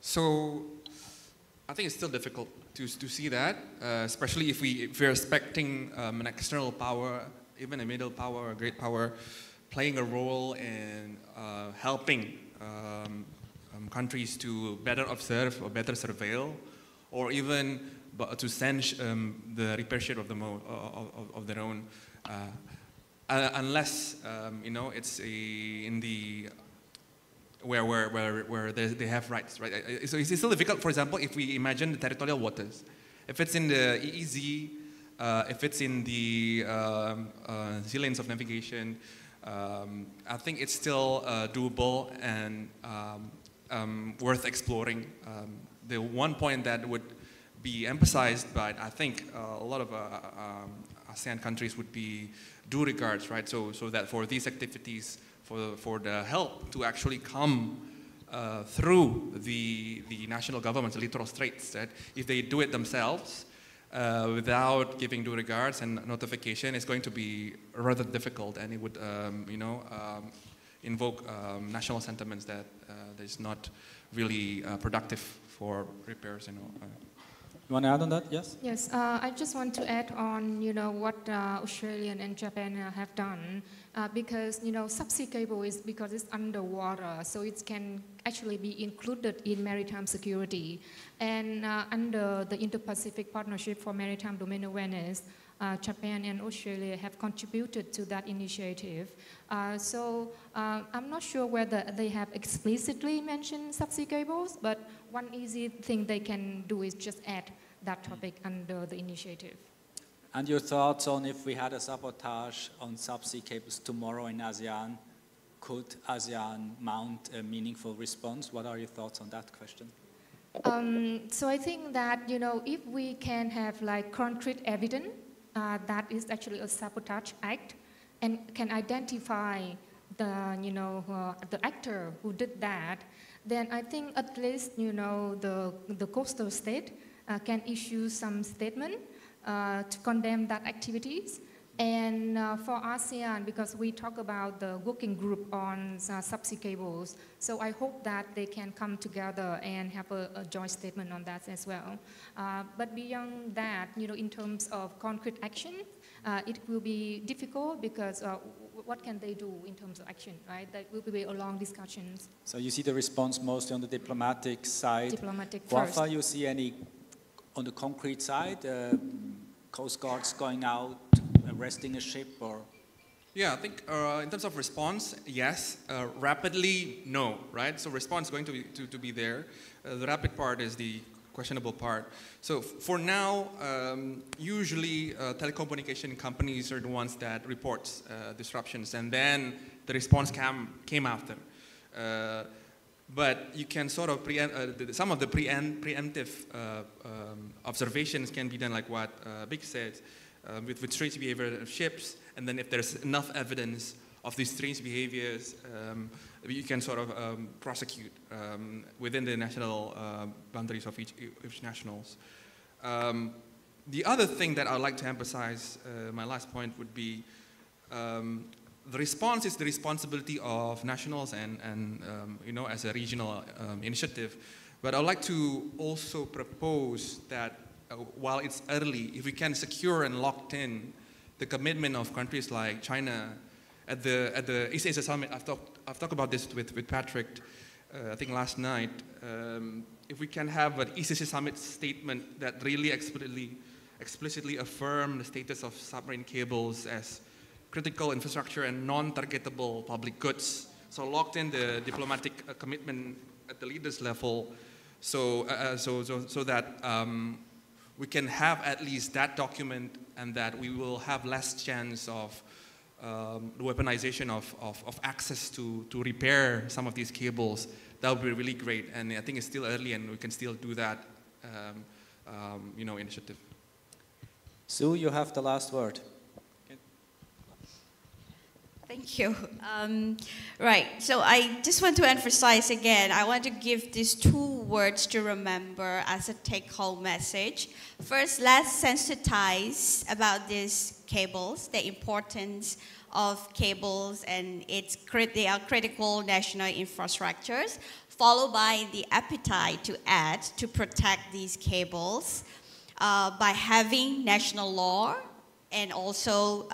So I think it's still difficult to see that, especially if we're expecting an external power, even a middle power or a great power, playing a role in helping countries to better observe or better surveil, or even to sense the repairship of their own, unless it's in the where they have rights, right? So it's still difficult. For example, if we imagine the territorial waters, if it's in the EEZ, if it's in the sea lanes of navigation, I think it's still doable and worth exploring. The one point that would be emphasized by, I think, a lot of ASEAN countries would be due regards, right? So that for these activities, for the help to actually come through the national governments, the littoral states, that if they do it themselves without giving due regards and notification, it's going to be rather difficult, and it would, invoke national sentiments that is not really productive for repairs and all. You want to add on that? Yes? Yes, I just want to add on, what Australia and Japan have done, because, subsea cable is because it's underwater, so it can actually be included in maritime security. And under the Indo-Pacific Partnership for Maritime Domain Awareness, Japan and Australia have contributed to that initiative. So I'm not sure whether they have explicitly mentioned subsea cables, but one easy thing they can do is just add that topic under the initiative. And your thoughts on if we had a sabotage on subsea cables tomorrow in ASEAN, could ASEAN mount a meaningful response? What are your thoughts on that question? So I think that, if we can have like concrete evidence that is actually a sabotage act and can identify the actor who did that, then I think at least, the coastal state can issue some statement to condemn that activities. And for ASEAN, because we talk about the working group on subsea cables, so I hope that they can come together and have a joint statement on that as well. But beyond that, in terms of concrete action, it will be difficult because what can they do in terms of action, right? That will be a long discussions. So you see the response mostly on the diplomatic side. Diplomatic first. Wafa, you see any on the concrete side, Coast Guards going out, arresting a ship, or? Yeah, I think in terms of response, yes. Rapidly, no, right? So response is going to be there. The rapid part is the questionable part. So for now, usually telecommunication companies are the ones that reports disruptions, and then the response came after. But you can sort of some of the preemptive observations can be done, like what Big said, with strange behavior of ships, and then if there's enough evidence of these strange behaviors, you can sort of prosecute within the national boundaries of each nationals. The other thing that I'd like to emphasize, my last point would be, the response is the responsibility of nationals and as a regional initiative. But I'd like to also propose that while it's early, if we can secure and lock in the commitment of countries like China at the East Asia Summit, I've talked about this with Patrick, I think last night. If we can have an East Asia Summit statement that really explicitly affirm the status of submarine cables as critical infrastructure and non-targetable public goods. So locked in the diplomatic commitment at the leaders level, so that we can have at least that document, and that we will have less chance of the weaponization of access to repair some of these cables. That would be really great, and I think it's still early, and we can still do that, initiative. Sue, you have the last word. Thank you. Right, so I just want to emphasize again, I want to give these 2 words to remember as a take-home message. First, let's sensitize about these cables, the importance of cables, and they are critical national infrastructures, followed by the appetite to add to protect these cables by having national law, and also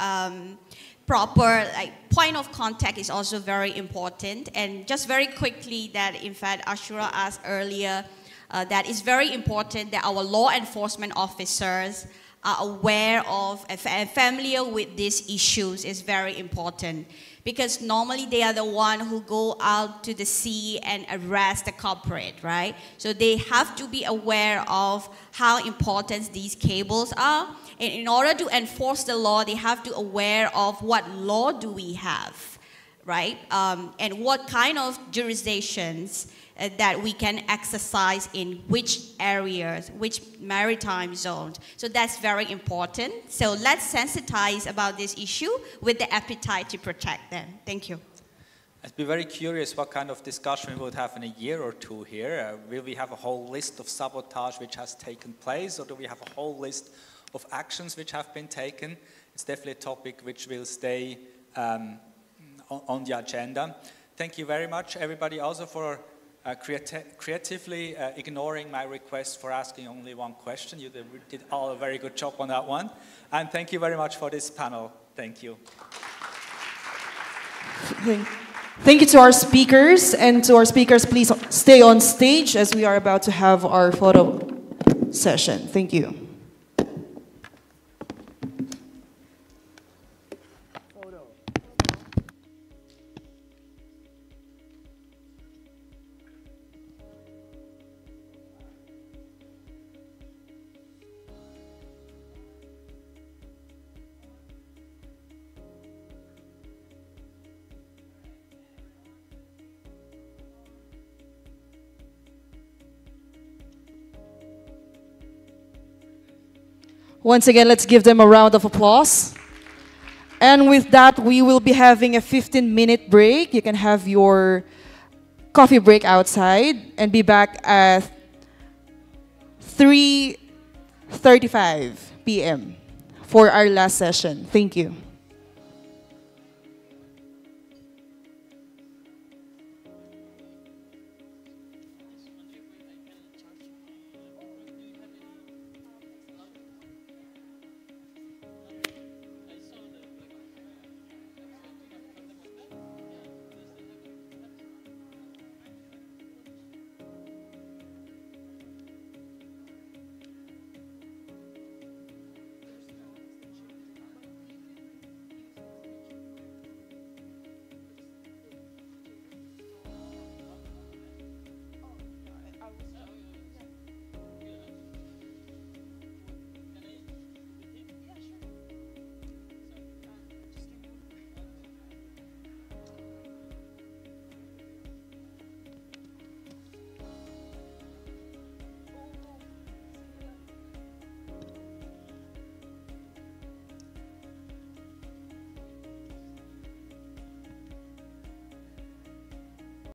proper point of contact is also very important. And just very quickly that in fact Ashura asked earlier, that it's very important that our law enforcement officers are aware of and familiar with these issues is very important, because normally they are the one who go out to the sea and arrest the culprit, right? So they have to be aware of how important these cables are. And in order to enforce the law, they have to aware of what law do we have, right? And what kind of jurisdictions that we can exercise in which areas, which maritime zones. So that's very important. So let's sensitize about this issue with the appetite to protect them. Thank you. I'd be very curious what kind of discussion we would have in a year or two here. Will we have a whole list of sabotage which has taken place, or do we have a whole list of actions which have been taken? It's definitely a topic which will stay on the agenda. Thank you very much, everybody, also for creatively ignoring my request for asking only one question. You did all a very good job on that one. And thank you very much for this panel. Thank you. Thank you to our speakers. And to our speakers, please stay on stage as we are about to have our photo session. Thank you. Once again, let's give them a round of applause. And with that, we will be having a 15-minute break. You can have your coffee break outside and be back at 3:35 p.m. for our last session. Thank you.